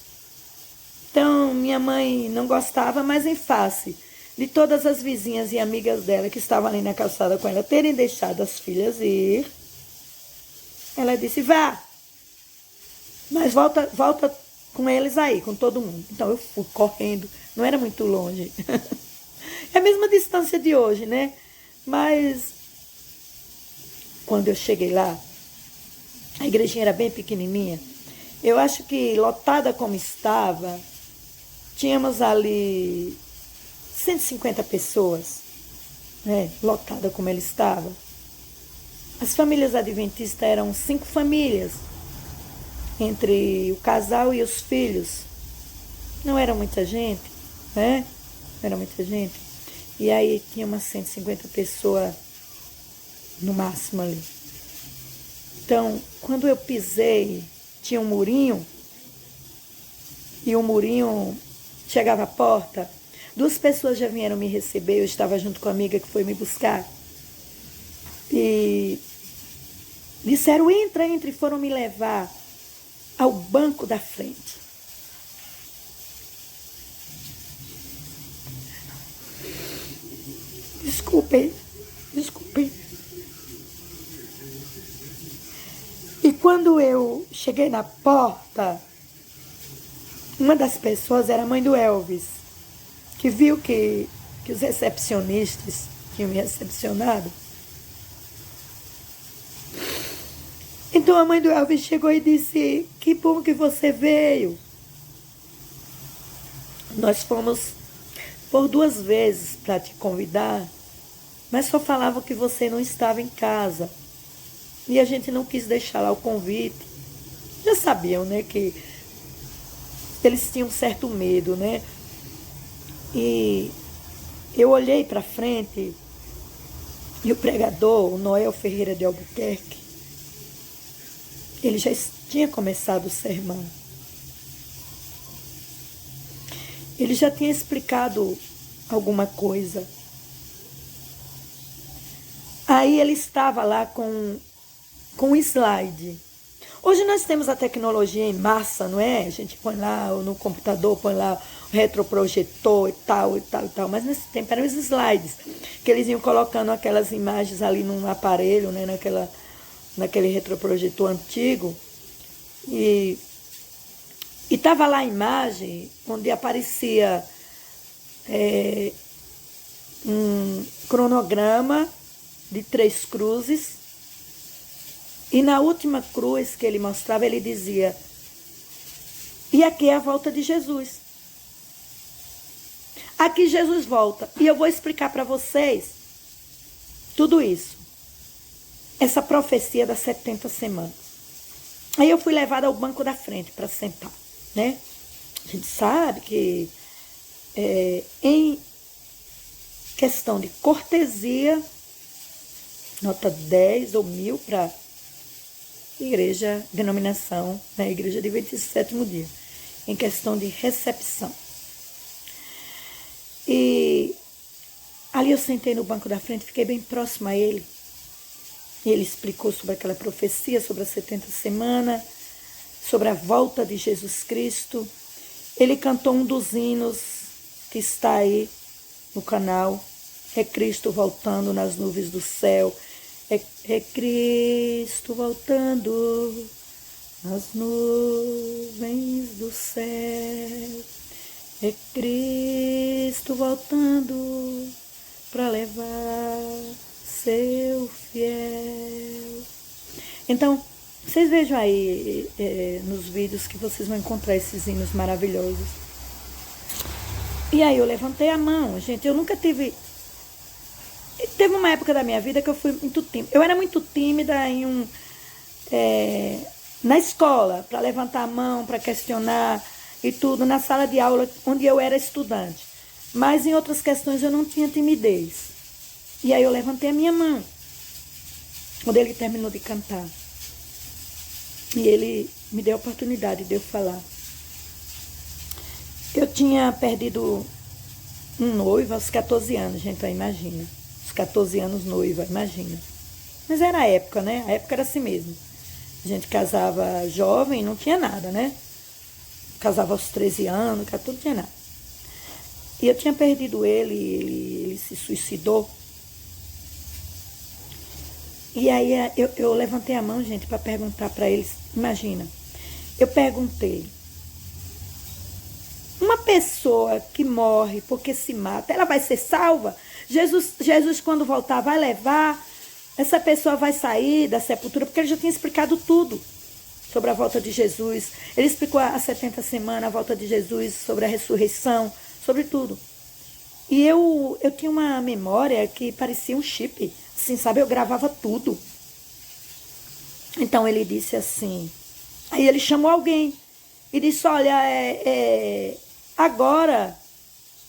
Então, minha mãe não gostava, mas em face de todas as vizinhas e amigas dela que estavam ali na calçada com ela terem deixado as filhas ir, ela disse, vá, mas volta com eles aí, com todo mundo. Então eu fui correndo, não era muito longe. É a mesma distância de hoje, né? Mas quando eu cheguei lá, a igrejinha era bem pequenininha. Eu acho que lotada como estava, tínhamos ali 150 pessoas, né? Lotada como ela estava. As famílias adventistas eram 5 famílias, entre o casal e os filhos. Não era muita gente, né? Não era muita gente. E aí tinha umas 150 pessoas no máximo ali. Então, quando eu pisei, tinha um murinho, e o murinho chegava à porta, 2 pessoas já vieram me receber, eu estava junto com a amiga que foi me buscar. E disseram, entra, entra, e foram me levar ao banco da frente. Desculpem, desculpem. E quando eu cheguei na porta, uma das pessoas era a mãe do Elvis, que viu que os recepcionistas tinham me recepcionado. Então a mãe do Elvis chegou e disse, que bom que você veio. Nós fomos por 2 vezes para te convidar, mas só falavam que você não estava em casa. E a gente não quis deixar lá o convite. Já sabiam, né, que eles tinham um certo medo, né? E eu olhei para frente e o pregador, o Noel Ferreira de Albuquerque, ele já tinha começado o sermão. Ele já tinha explicado alguma coisa. Aí ele estava lá com um slide. Hoje nós temos a tecnologia em massa, não é? A gente põe lá no computador, põe lá o retroprojetor e tal, e tal, e tal. Mas nesse tempo eram os slides, que eles iam colocando aquelas imagens ali num aparelho, né? Naquele retroprojetor antigo. E estava lá a imagem onde aparecia um cronograma de 3 cruzes. E na última cruz que ele mostrava, ele dizia, e aqui é a volta de Jesus. Aqui Jesus volta. E eu vou explicar para vocês tudo isso. Essa profecia das 70 semanas. Aí eu fui levada ao banco da frente para sentar, né? A gente sabe que em questão de cortesia, nota 10 ou 1000 para igreja, denominação, né? Igreja Adventista do 7º dia, em questão de recepção. E ali eu sentei no banco da frente, fiquei bem próximo a ele. Ele explicou sobre aquela profecia, sobre as 70 semanas, sobre a volta de Jesus Cristo. Ele cantou um dos hinos que está aí no canal, é Cristo voltando nas nuvens do céu. É Cristo voltando nas nuvens do céu. É Cristo voltando para levar seu fiel. Então, vocês vejam aí nos vídeos que vocês vão encontrar esses hinos maravilhosos. E aí eu levantei a mão, gente, eu nunca tive... Teve uma época da minha vida que eu fui muito tímida. Eu era muito tímida na escola, para levantar a mão, para questionar e tudo, na sala de aula onde eu era estudante. Mas em outras questões eu não tinha timidez. E aí eu levantei a minha mão, quando ele terminou de cantar. E ele me deu a oportunidade de eu falar. Eu tinha perdido um noivo aos 14 anos, gente, imagina. 14 anos noiva, imagina. Mas era a época, né? A época era assim mesmo. A gente casava jovem, não tinha nada, né? Casava aos 13 anos, 14, não tinha nada. E eu tinha perdido ele se suicidou. E aí eu levantei a mão, gente, para perguntar para eles. Imagina, eu perguntei. Uma pessoa que morre porque se mata, ela vai ser salva? Jesus, quando voltar, vai levar, essa pessoa vai sair da sepultura, porque ele já tinha explicado tudo sobre a volta de Jesus. Ele explicou as 70 semanas, a volta de Jesus, sobre a ressurreição, sobre tudo. E eu tinha uma memória que parecia um chip, assim, sabe? Eu gravava tudo. Então ele disse assim, aí ele chamou alguém e disse, olha, agora...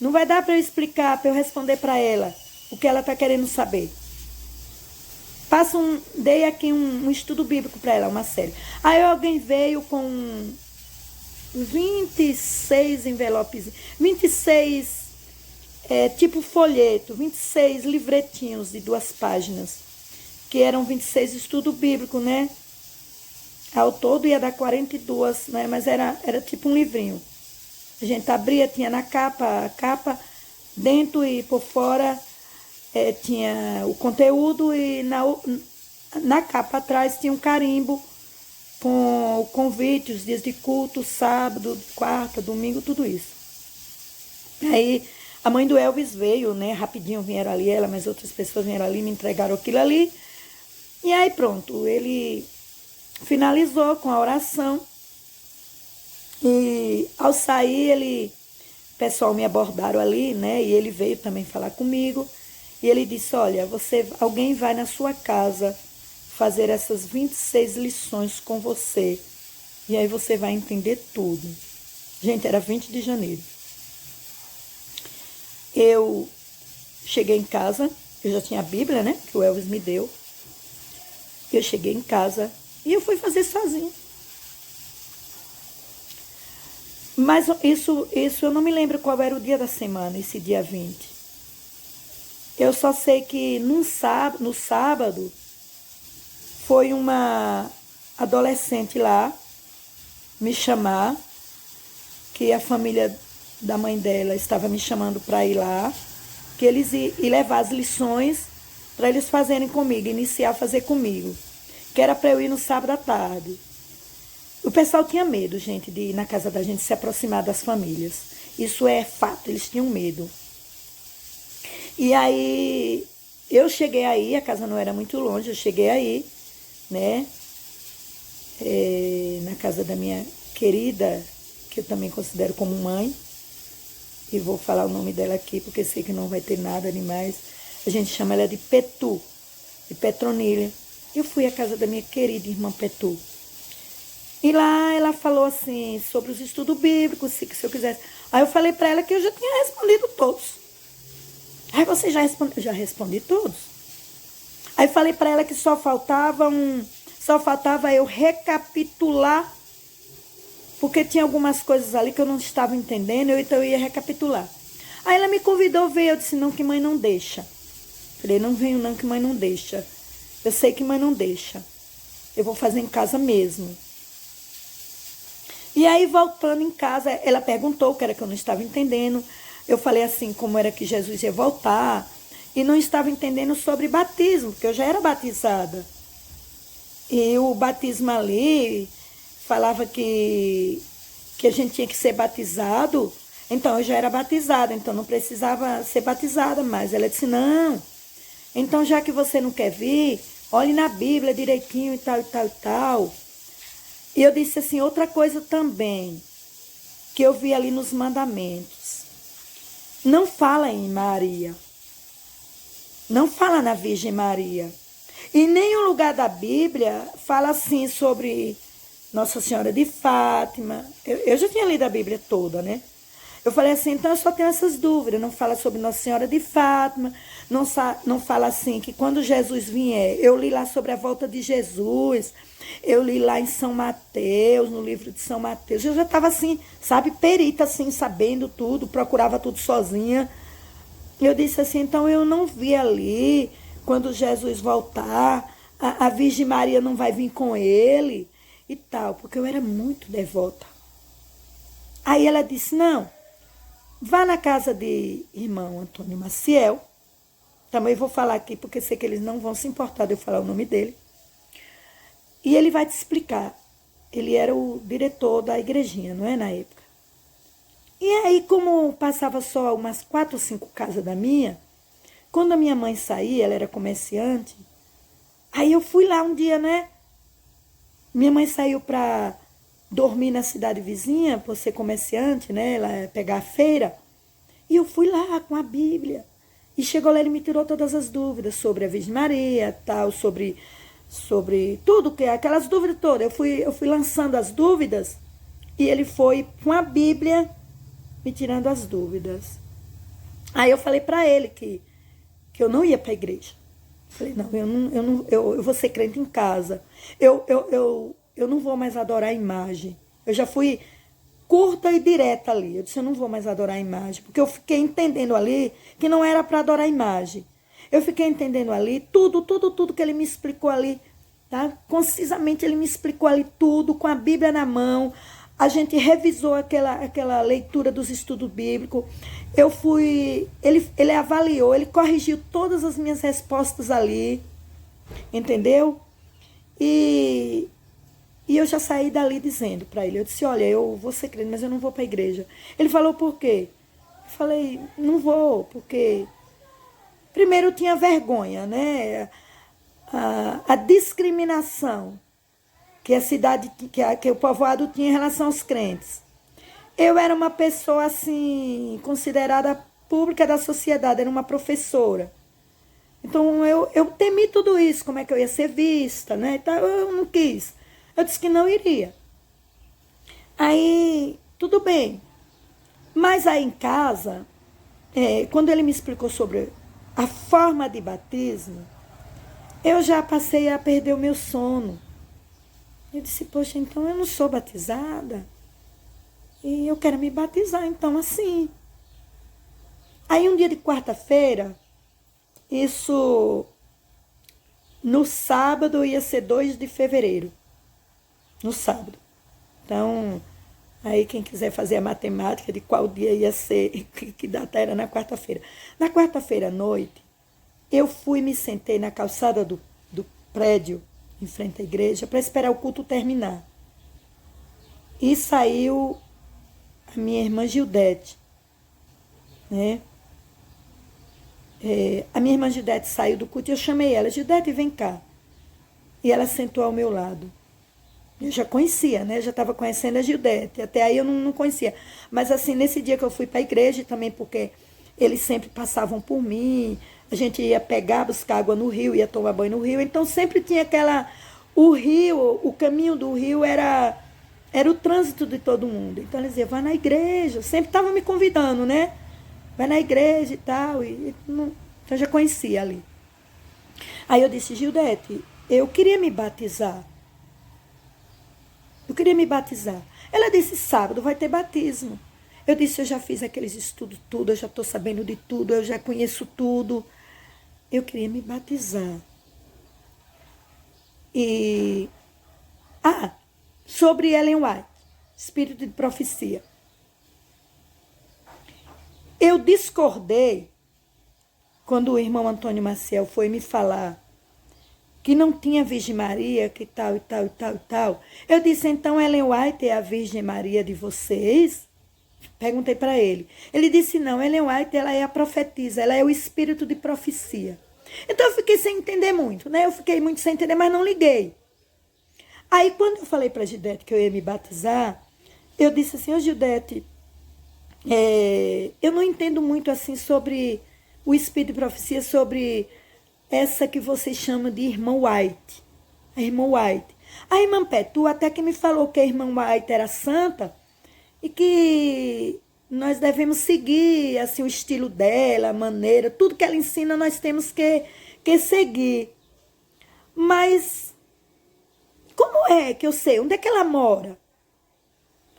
Não vai dar para eu explicar, para eu responder para ela o que ela está querendo saber. Dei aqui um estudo bíblico para ela, uma série. Aí alguém veio com 26 envelopes, 26, tipo folheto, 26 livretinhos de 2 páginas, que eram 26 estudo bíblico, né? Ao todo ia dar 42, né? Mas era tipo um livrinho. A gente abria, tinha na capa, a capa, dentro e por fora tinha o conteúdo e na capa atrás tinha um carimbo com o convite, os dias de culto, sábado, quarta, domingo, tudo isso. Aí a mãe do Elvis veio, né? Rapidinho vieram ali, ela, mas outras pessoas vieram ali, me entregaram aquilo ali. E aí pronto, ele finalizou com a oração. E ao sair, o pessoal me abordaram ali, né? E ele veio também falar comigo. E ele disse, olha, alguém vai na sua casa fazer essas 26 lições com você. E aí você vai entender tudo. Gente, era 20 de janeiro. Eu cheguei em casa, eu já tinha a Bíblia, né? Que o Elvis me deu. Eu cheguei em casa e eu fui fazer sozinha. Mas isso eu não me lembro qual era o dia da semana, esse dia 20. Eu só sei que no sábado, foi uma adolescente lá me chamar, que a família da mãe dela estava me chamando para ir lá, que eles iam levar as lições para eles fazerem comigo, iniciar a fazer comigo, que era para eu ir no sábado à tarde. O pessoal tinha medo, gente, de ir na casa da gente, se aproximar das famílias. Isso é fato, eles tinham medo. E aí, eu cheguei aí, a casa não era muito longe, eu cheguei aí, né? Na casa da minha querida, que eu também considero como mãe. E vou falar o nome dela aqui, porque sei que não vai ter nada demais. A gente chama ela de Petu, de Petronilha. Eu fui à casa da minha querida irmã Petu. E lá ela falou assim, sobre os estudos bíblicos, se eu quisesse. Aí eu falei para ela que eu já tinha respondido todos. Aí você já respondeu? Eu já respondi todos. Aí falei para ela que só faltava eu recapitular, porque tinha algumas coisas ali que eu não estava entendendo, então eu ia recapitular. Aí ela me convidou a ver, eu disse, não, que mãe não deixa. Falei, não venho não, que mãe não deixa. Eu sei que mãe não deixa. Eu vou fazer em casa mesmo. E aí, voltando em casa, ela perguntou o que era que eu não estava entendendo. Eu falei assim, como era que Jesus ia voltar. E não estava entendendo sobre batismo, porque eu já era batizada. E o batismo ali falava que a gente tinha que ser batizado. Então, eu já era batizada, então não precisava ser batizada mais. Ela disse, não. Então, já que você não quer vir, olhe na Bíblia direitinho e tal, e tal, e tal. E eu disse assim, outra coisa também, que eu vi ali nos mandamentos. Não fala em Maria. Não fala na Virgem Maria. Em nenhum lugar da Bíblia fala assim sobre Nossa Senhora de Fátima. Eu já tinha lido a Bíblia toda, né? Eu falei assim, então eu só tenho essas dúvidas. Não fala sobre Nossa Senhora de Fátima. Não fala assim que quando Jesus vier, eu li lá sobre a volta de Jesus. Eu li lá em São Mateus, no livro de São Mateus. Eu já estava assim, sabe, perita, assim, sabendo tudo, procurava tudo sozinha. Eu disse assim, então eu não vi ali, quando Jesus voltar, a Virgem Maria não vai vir com ele e tal, porque eu era muito devota. Aí ela disse, não, vá na casa de irmão Antônio Maciel. Também vou falar aqui, porque sei que eles não vão se importar de eu falar o nome dele. E ele vai te explicar. Ele era o diretor da igrejinha, não é, na época. E aí, como passava só umas 4 ou 5 casas da minha, quando a minha mãe saía, ela era comerciante, aí eu fui lá um dia, né? Minha mãe saiu para dormir na cidade vizinha, por ser comerciante, né? Ela ia pegar a feira. E eu fui lá com a Bíblia. E chegou lá, ele me tirou todas as dúvidas sobre a Virgem Maria, tal, sobre tudo, que aquelas dúvidas todas. Eu fui lançando as dúvidas e ele foi com a Bíblia me tirando as dúvidas. Aí eu falei para ele que eu não ia para a igreja. Falei, não, eu vou ser crente em casa. Eu não vou mais adorar a imagem. Eu já fui curta e direta ali. Eu disse, eu não vou mais adorar a imagem, porque eu fiquei entendendo ali que não era para adorar a imagem. Eu fiquei entendendo ali tudo que ele me explicou ali, tá? Concisamente ele me explicou ali tudo, com a Bíblia na mão. A gente revisou aquela leitura dos estudos bíblicos. Ele avaliou, ele corrigiu todas as minhas respostas ali, entendeu? E eu já saí dali dizendo para ele, eu disse, olha, eu vou ser crente, mas eu não vou para a igreja. Ele falou, por quê? Eu falei, não vou, porque primeiro eu tinha vergonha, né? A discriminação que a cidade, que o povoado tinha em relação aos crentes. Eu era uma pessoa, assim, considerada pública da sociedade, era uma professora. Então, eu temi tudo isso, como é que eu ia ser vista, né? Então, eu não quis. Eu disse que não iria. Aí, tudo bem. Mas aí em casa, quando ele me explicou sobre a forma de batismo, eu já passei a perder o meu sono. Eu disse, poxa, então eu não sou batizada e eu quero me batizar, então assim. Aí um dia de quarta-feira, isso no sábado ia ser 2 de fevereiro, no sábado. Então, aí quem quiser fazer a matemática de qual dia ia ser, que data era na quarta-feira. Na quarta-feira à noite, eu fui e me sentei na calçada do prédio, em frente à igreja, para esperar o culto terminar. E saiu a minha irmã Gildete, né? A minha irmã Gildete saiu do culto e eu chamei ela, Gildete, vem cá. E ela sentou ao meu lado. Eu já conhecia, né? Já estava conhecendo a Gildete. Até aí eu não conhecia. Mas assim, nesse dia que eu fui para a igreja, também porque eles sempre passavam por mim, a gente ia pegar, buscar água no rio, ia tomar banho no rio. Então sempre tinha o rio, o caminho do rio era o trânsito de todo mundo. Então eles diziam, vai na igreja. Sempre estava me convidando, né? Vai na igreja e tal. Então eu já conhecia ali. Aí eu disse, Gildete, eu queria me batizar. Eu queria me batizar. Ela disse, sábado vai ter batismo. Eu disse, eu já fiz aqueles estudos tudo, eu já estou sabendo de tudo, eu já conheço tudo. Eu queria me batizar. E... sobre Ellen White, espírito de profecia. Eu discordei quando o irmão Antônio Maciel foi me falar que não tinha Virgem Maria, que tal e tal e tal e tal. Eu disse, então Ellen White é a Virgem Maria de vocês? Perguntei para ele. Ele disse, não, Ellen White ela é a profetisa, ela é o espírito de profecia. Então eu fiquei sem entender muito, né? Eu fiquei muito sem entender, mas não liguei. Aí quando eu falei para a Gildete que eu ia me batizar, eu disse assim, ô Gildete, eu não entendo muito assim sobre o espírito de profecia, sobre essa que vocês chamam de irmã White. A irmã White. A irmã Petu até que me falou que a irmã White era santa e que nós devemos seguir assim, o estilo dela, a maneira, tudo que ela ensina nós temos que seguir. Mas como é que eu sei? Onde é que ela mora?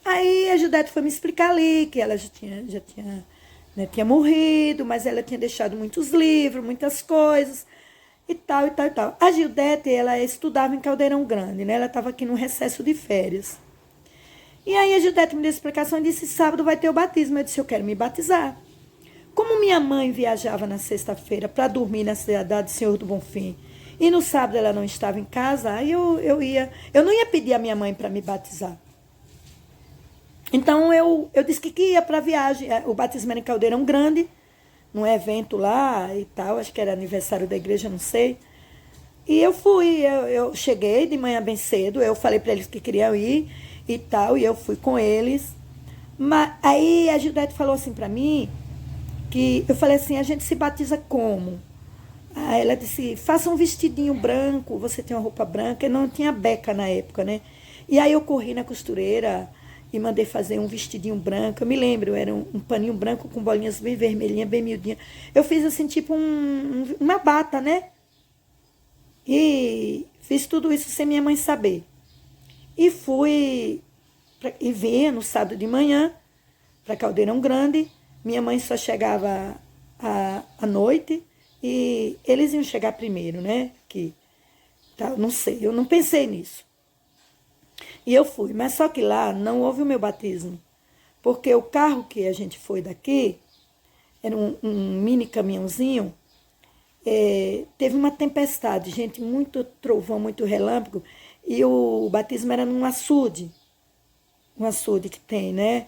Aí a Gildete foi me explicar ali que ela já tinha morrido, mas ela tinha deixado muitos livros, muitas coisas e tal, e tal, e tal. A Gildete, ela estudava em Caldeirão Grande, né? Ela estava aqui no recesso de férias. E aí a Gildete me deu a explicação e disse, sábado vai ter o batismo. Eu disse, eu quero me batizar. Como minha mãe viajava na sexta-feira para dormir na cidade do Senhor do Bonfim, e no sábado ela não estava em casa, aí eu não ia pedir a minha mãe para me batizar. Então eu disse que ia para a viagem. O batismo era em Caldeirão Grande, num evento lá e tal, acho que era aniversário da igreja, não sei. E eu fui, eu cheguei de manhã bem cedo, eu falei para eles que queriam ir e tal, e eu fui com eles. Mas aí a Gildete falou assim para mim, que eu falei assim, a gente se batiza como? Aí ela disse, faça um vestidinho branco, você tem uma roupa branca, e não tinha beca na época, né? E aí eu corri na costureira e mandei fazer um vestidinho branco, eu me lembro, era um paninho branco com bolinhas bem vermelhinhas, bem miudinhas. Eu fiz assim, tipo uma bata, né? E fiz tudo isso sem minha mãe saber. E fui e vinha no sábado de manhã para Caldeirão Grande. Minha mãe só chegava à noite e eles iam chegar primeiro, né? Que, tá, não sei, eu não pensei nisso. E eu fui, mas só que lá não houve o meu batismo, porque o carro que a gente foi daqui era um mini caminhãozinho. Teve uma tempestade, gente, muito trovão, muito relâmpago, e o batismo era num açude, um açude que tem, né?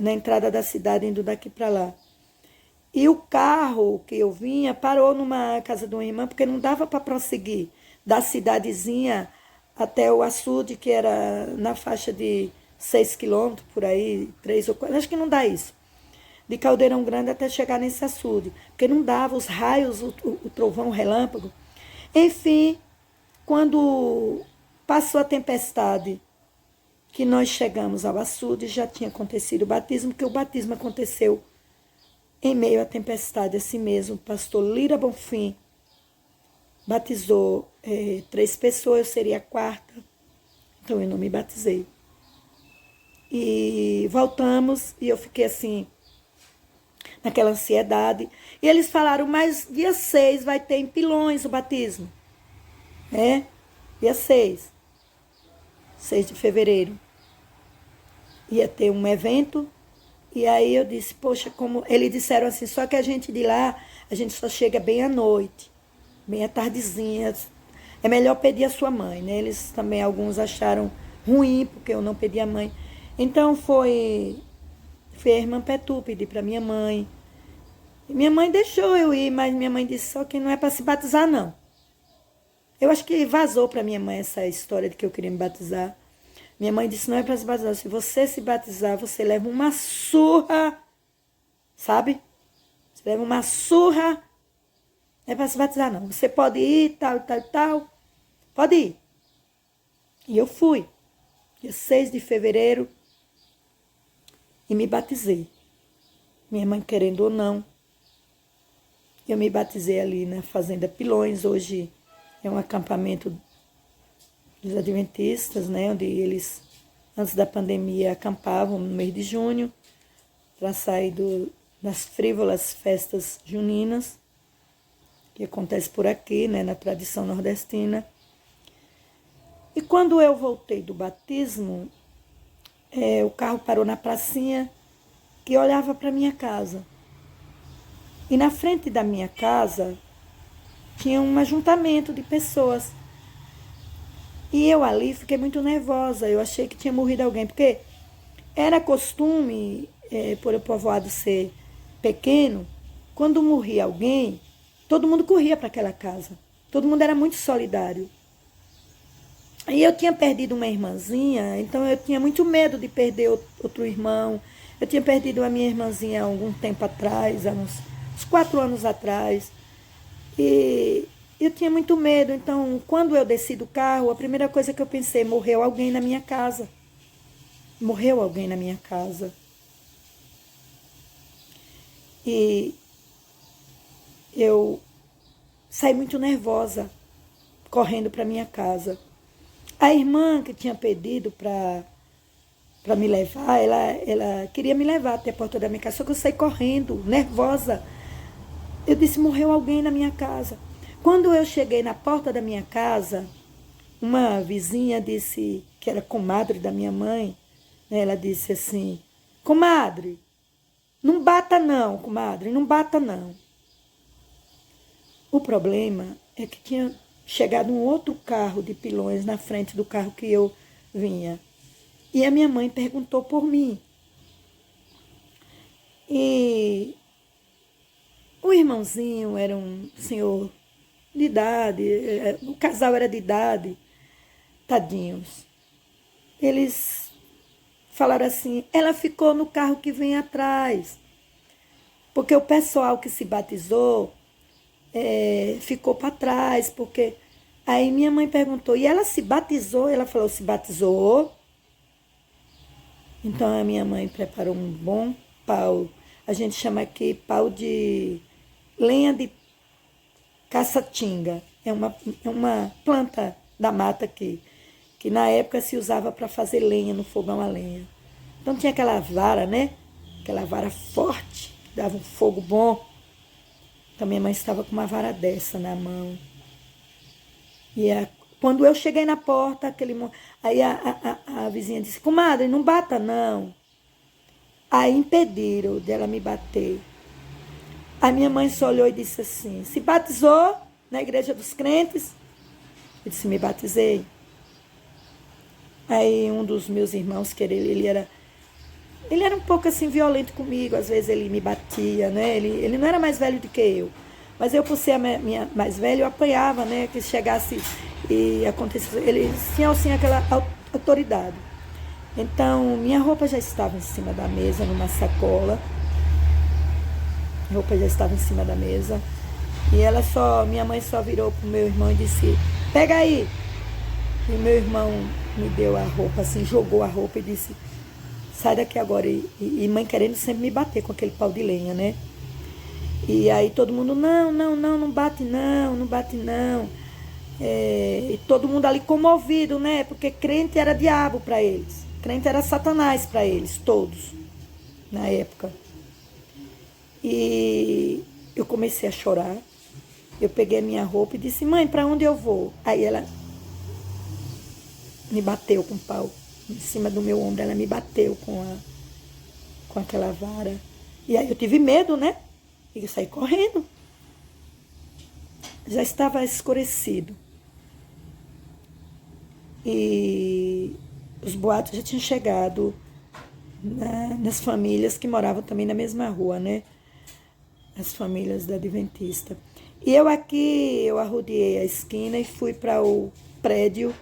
Na entrada da cidade, indo daqui para lá. E o carro que eu vinha parou numa casa de uma irmã, porque não dava para prosseguir da cidadezinha até o açude, que era na faixa de 6 quilômetros, por aí, 3 ou 4, acho que não dá isso. De Caldeirão Grande até chegar nesse açude, porque não dava os raios, o trovão, o relâmpago. Enfim, quando passou a tempestade, que nós chegamos ao açude, já tinha acontecido o batismo, porque o batismo aconteceu em meio à tempestade, assim mesmo. O pastor Lira Bonfim batizou 3 pessoas, eu seria a quarta, então eu não me batizei. E voltamos, e eu fiquei assim, naquela ansiedade. E eles falaram, mas dia 6 vai ter em Pilões o batismo. Dia 6 de fevereiro. Ia ter um evento. E aí eu disse, poxa, como... Eles disseram assim, só que a gente de lá, a gente só chega bem à noite, bem à tardezinha. É melhor pedir a sua mãe, né? Eles também, alguns acharam ruim, porque eu não pedi a mãe. Então foi a irmã Petu pedir para minha mãe. E minha mãe deixou eu ir, mas minha mãe disse só que não é para se batizar, não. Eu acho que vazou para minha mãe essa história de que eu queria me batizar. Minha mãe disse, não é para se batizar. Se você se batizar, você leva uma surra, sabe? Você leva uma surra. Não é para se batizar, não. Você pode ir, tal, tal, tal. Pode ir. E eu fui. Dia 6 de fevereiro. E me batizei. Minha mãe querendo ou não. Eu me batizei ali na Fazenda Pilões. Hoje é um acampamento dos adventistas, né? Onde eles, antes da pandemia, acampavam no mês de junho para sair das frívolas festas juninas, que acontece por aqui, né? Na tradição nordestina. E quando eu voltei do batismo, o carro parou na pracinha que olhava para minha casa. E na frente da minha casa tinha um ajuntamento de pessoas. E eu ali fiquei muito nervosa. Eu achei que tinha morrido alguém, porque era costume, por o povoado ser pequeno, quando morria alguém, todo mundo corria para aquela casa. Todo mundo era muito solidário. E eu tinha perdido uma irmãzinha, então eu tinha muito medo de perder outro irmão. Eu tinha perdido a minha irmãzinha há algum tempo atrás, há uns 4 anos atrás. E eu tinha muito medo. Então, quando eu desci do carro, a primeira coisa que eu pensei, morreu alguém na minha casa. Morreu alguém na minha casa. E eu saí muito nervosa, correndo para minha casa. A irmã que tinha pedido para me levar, ela queria me levar até a porta da minha casa, só que eu saí correndo, nervosa. Eu disse, morreu alguém na minha casa. Quando eu cheguei na porta da minha casa, uma vizinha disse, que era comadre da minha mãe, né, ela disse assim, comadre, não bata não, comadre, não bata não. O problema é que tinha chegado um outro carro de Pilões na frente do carro que eu vinha. E a minha mãe perguntou por mim. E o irmãozinho era um senhor de idade, o casal era de idade, tadinhos. Eles falaram assim, ela ficou no carro que vem atrás, porque o pessoal que se batizou ficou para trás, porque... Aí minha mãe perguntou, e ela se batizou? Ela falou, se batizou. Então a minha mãe preparou um bom pau, a gente chama aqui pau de lenha de caçatinga, é uma planta da mata aqui. que na época se usava para fazer lenha no fogão a lenha. Então tinha aquela vara, né? Aquela vara forte, que dava um fogo bom. Então minha mãe estava com uma vara dessa na mão. E quando eu cheguei na porta, aí a vizinha disse, comadre, não bata não. Aí impediram dela me bater. A minha mãe só olhou e disse assim, se batizou na igreja dos crentes? Eu disse, me batizei. Aí um dos meus irmãos, que ele era um pouco assim violento comigo, às vezes ele me batia, né? Ele não era mais velho do que eu. Mas eu, por ser a minha mais velha, eu apanhava, né? Que chegasse e acontecesse. Eles tinham assim aquela autoridade. Então, minha roupa já estava em cima da mesa, numa sacola. A roupa já estava em cima da mesa. E minha mãe só virou pro meu irmão e disse, pega aí. E meu irmão me deu a roupa, assim, jogou a roupa e disse, sai daqui agora. E mãe querendo sempre me bater com aquele pau de lenha, né? E aí todo mundo, não bate não, não bate não. E todo mundo ali comovido, né? Porque crente era diabo para eles. Crente era Satanás para eles, todos, na época. E eu comecei a chorar. Eu peguei a minha roupa e disse, mãe, para onde eu vou? Aí ela me bateu com o pau em cima do meu ombro. Ela me bateu com aquela vara. E aí eu tive medo, né? E eu saí correndo. Já estava escurecido. E os boatos já tinham chegado nas famílias que moravam também na mesma rua, né? As famílias da Adventista. E eu arrodeei a esquina e fui para o prédio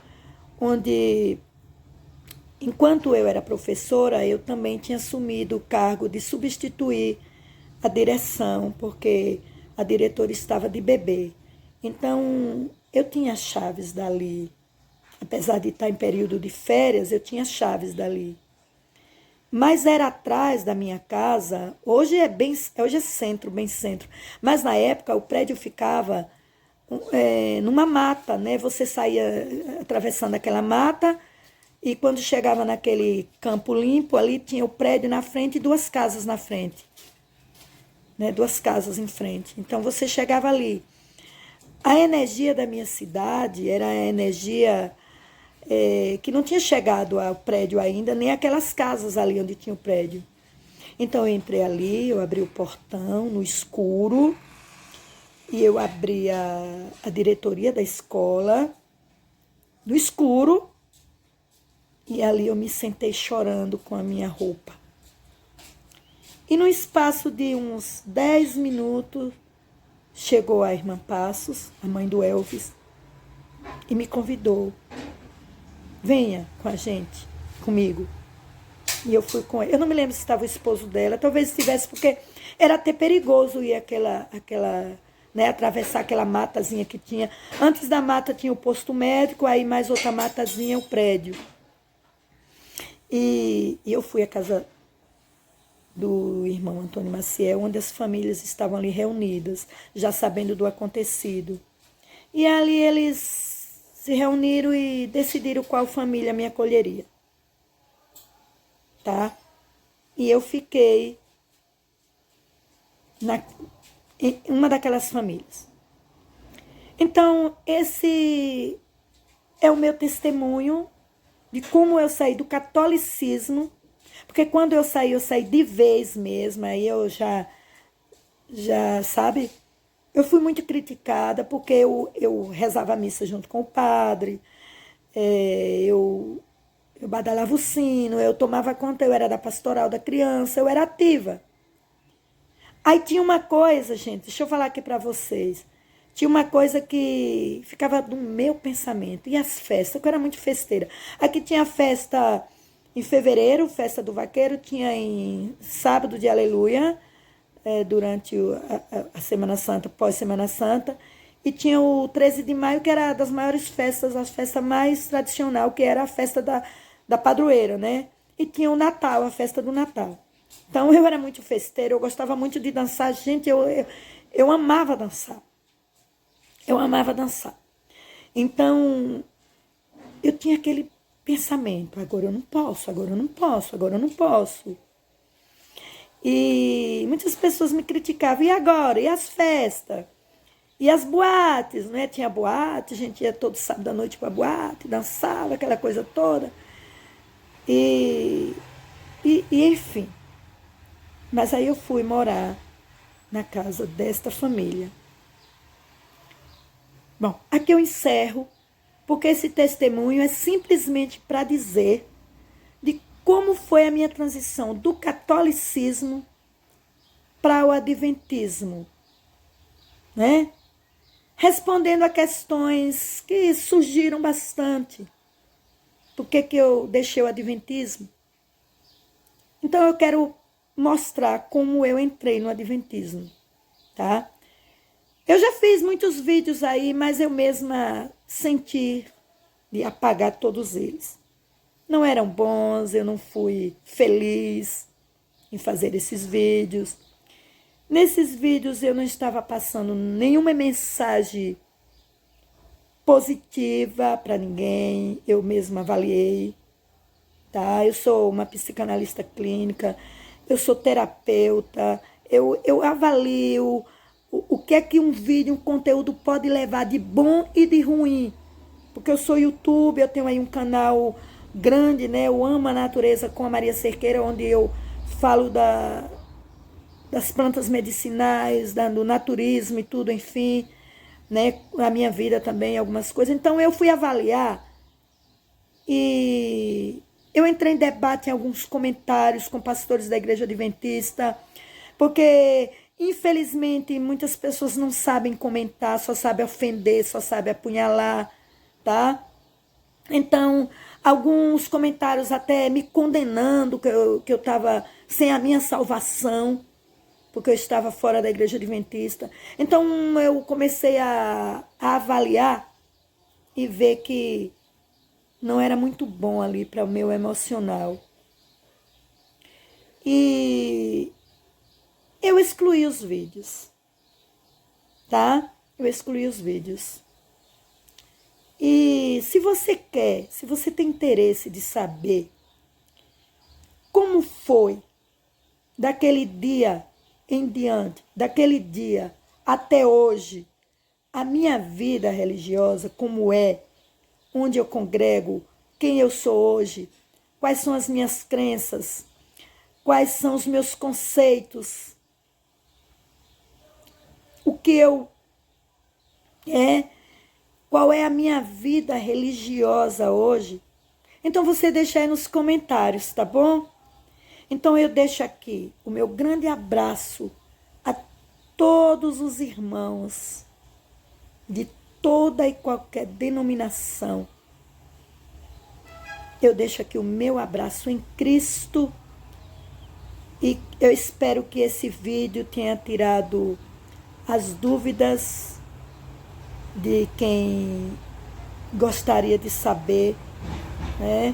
onde, enquanto eu era professora, eu também tinha assumido o cargo de substituir a direção, porque a diretora estava de bebê. Então, eu tinha as chaves dali. Apesar de estar em período de férias, eu tinha as chaves dali. Mas era atrás da minha casa. Hoje é centro, bem centro. Mas na época o prédio ficava numa mata, né? Você saía atravessando aquela mata e quando chegava naquele campo limpo, ali tinha o prédio na frente e duas casas na frente. Né? Duas casas em frente. Então você chegava ali. A energia da minha cidade era a energia que não tinha chegado ao prédio ainda, nem aquelas casas ali onde tinha o prédio. Então eu entrei ali, eu abri o portão no escuro e eu abri a diretoria da escola no escuro e ali eu me sentei chorando com a minha roupa. E no espaço de uns 10 minutos chegou a irmã Passos, a mãe do Elvis, e me convidou. Venha com a gente, comigo. E eu fui com ele. Eu não me lembro se estava o esposo dela. Talvez estivesse, porque era até perigoso ir né, atravessar aquela matazinha que tinha. Antes da mata tinha o posto médico, aí mais outra matazinha, o prédio. E eu fui à casa do irmão Antônio Maciel, onde as famílias estavam ali reunidas, já sabendo do acontecido. E ali eles se reuniram e decidiram qual família me acolheria. Tá? E eu fiquei em uma daquelas famílias. Então, esse é o meu testemunho de como eu saí do catolicismo, porque quando eu saí de vez mesmo, aí eu já sabe, eu fui muito criticada porque eu rezava a missa junto com o padre, eu badalava o sino, eu tomava conta, eu era da pastoral da criança, eu era ativa. Aí tinha uma coisa, gente, deixa eu falar aqui para vocês. Tinha uma coisa que ficava no meu pensamento. E as festas, que eu era muito festeira. Aqui tinha festa em fevereiro, festa do vaqueiro, tinha em sábado de aleluia, durante a Semana Santa, pós-Semana Santa, e tinha o 13 de maio, que era das maiores festas, a festa mais tradicional, que era a festa da padroeira, né? E tinha o Natal, a festa do Natal. Então, eu era muito festeira, eu gostava muito de dançar. Gente, eu amava dançar. Eu amava dançar. Então, eu tinha aquele pensamento, agora eu não posso, agora eu não posso, agora eu não posso. E muitas pessoas me criticavam, e agora? E as festas? E as boates, né? Tinha boate, a gente ia todo sábado à noite para boate, dançava, aquela coisa toda. E enfim. Mas aí eu fui morar na casa desta família. Bom, aqui eu encerro, porque esse testemunho é simplesmente para dizer de como foi a minha transição do catolicismo para o adventismo, né? Respondendo a questões que surgiram bastante. Por que eu deixei o adventismo? Então eu quero mostrar como eu entrei no adventismo, tá? Eu já fiz muitos vídeos aí, mas eu mesma senti de apagar todos eles. Não eram bons, eu não fui feliz em fazer esses vídeos. Nesses vídeos eu não estava passando nenhuma mensagem positiva para ninguém, eu mesma avaliei, tá? Eu sou uma psicanalista clínica, eu sou terapeuta, eu avalio o que é que um vídeo, um conteúdo pode levar de bom e de ruim. Porque eu sou YouTube, eu tenho aí um canal grande, né? Eu amo a natureza com a Maria Cerqueira, onde eu falo das plantas medicinais, do naturismo e tudo, enfim, né? A minha vida também, algumas coisas. Então eu fui avaliar e eu entrei em debate em alguns comentários com pastores da Igreja Adventista, porque infelizmente muitas pessoas não sabem comentar, só sabem ofender, só sabem apunhalar, tá? Então, alguns comentários até me condenando que eu estava sem a minha salvação, porque eu estava fora da Igreja Adventista. Então, eu comecei a avaliar e ver que não era muito bom ali para o meu emocional. E eu excluí os vídeos, tá? Eu excluí os vídeos. E se você quer, se você tem interesse de saber como foi daquele dia em diante, daquele dia até hoje, a minha vida religiosa, como é, onde eu congrego, quem eu sou hoje, quais são as minhas crenças, quais são os meus conceitos, o que eu qual é a minha vida religiosa hoje. Então você deixa aí nos comentários, tá bom? Então eu deixo aqui o meu grande abraço a todos os irmãos de toda e qualquer denominação. Eu deixo aqui o meu abraço em Cristo e eu espero que esse vídeo tenha tirado as dúvidas de quem gostaria de saber, né?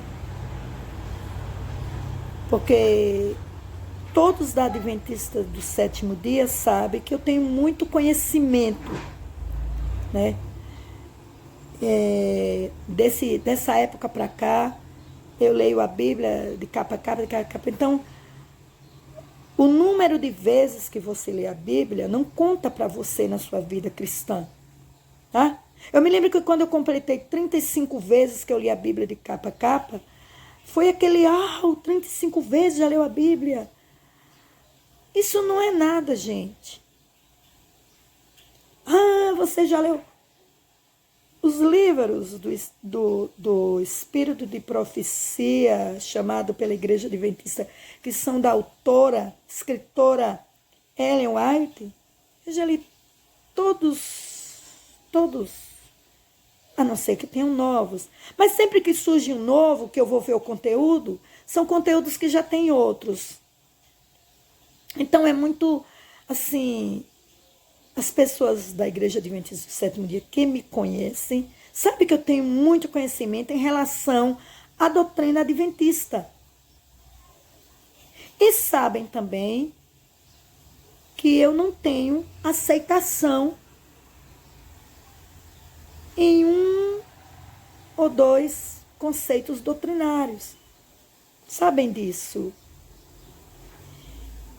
Porque todos da Adventista do Sétimo Dia sabem que eu tenho muito conhecimento, né? Dessa época para cá, eu leio a Bíblia de capa a capa, de capa a capa. Então, o número de vezes que você lê a Bíblia não conta para você na sua vida cristã, tá? Eu me lembro que quando eu completei 35 vezes que eu li a Bíblia de capa a capa, foi aquele, 35 vezes já leu a Bíblia. Isso não é nada, gente. Você já leu os livros do Espírito de Profecia, chamado pela Igreja Adventista, que são da autora, escritora Ellen White? Eu já li todos, a não ser que tenham novos. Mas sempre que surge um novo, que eu vou ver o conteúdo, são conteúdos que já tem outros. Então é muito, assim, as pessoas da Igreja Adventista do Sétimo Dia que me conhecem, sabem que eu tenho muito conhecimento em relação à doutrina adventista. E sabem também que eu não tenho aceitação em um ou dois conceitos doutrinários. Sabem disso.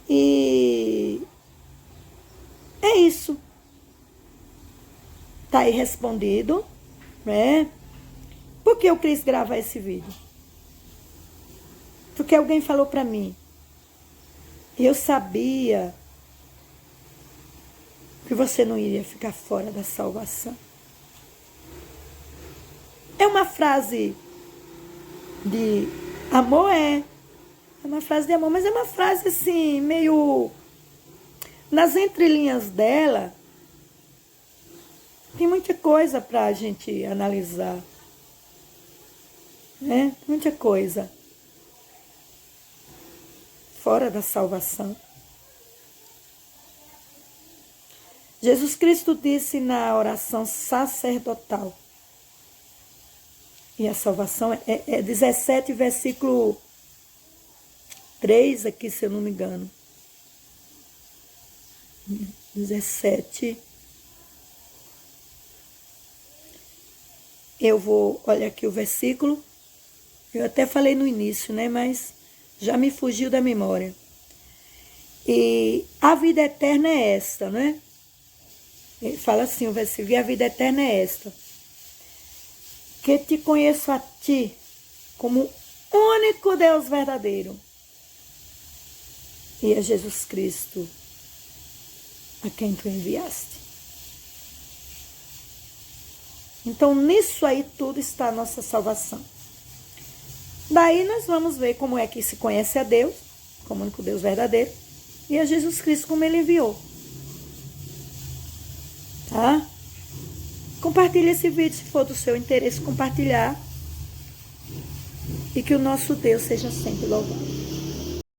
E é isso. Está aí respondido, né? Por que eu quis gravar esse vídeo? Porque alguém falou para mim. E eu sabia que você não iria ficar fora da salvação. É uma frase de amor, é uma frase de amor, mas é uma frase assim, meio... Nas entrelinhas dela, tem muita coisa para a gente analisar. Né? Muita coisa. Fora da salvação. Jesus Cristo disse na oração sacerdotal. E a salvação é 17, versículo 3 aqui, se eu não me engano. 17. Eu vou, olha aqui o versículo. Eu até falei no início, né? Mas já me fugiu da memória. E a vida eterna é esta, né? Ele fala assim, o versículo, e a vida eterna é esta. Que te conheço a ti como único Deus verdadeiro. E a Jesus Cristo a quem tu enviaste. Então, nisso aí tudo está a nossa salvação. Daí nós vamos ver como é que se conhece a Deus, como único Deus verdadeiro, e a Jesus Cristo como ele enviou. Tá? Compartilhe esse vídeo se for do seu interesse compartilhar. E que o nosso Deus seja sempre louvado.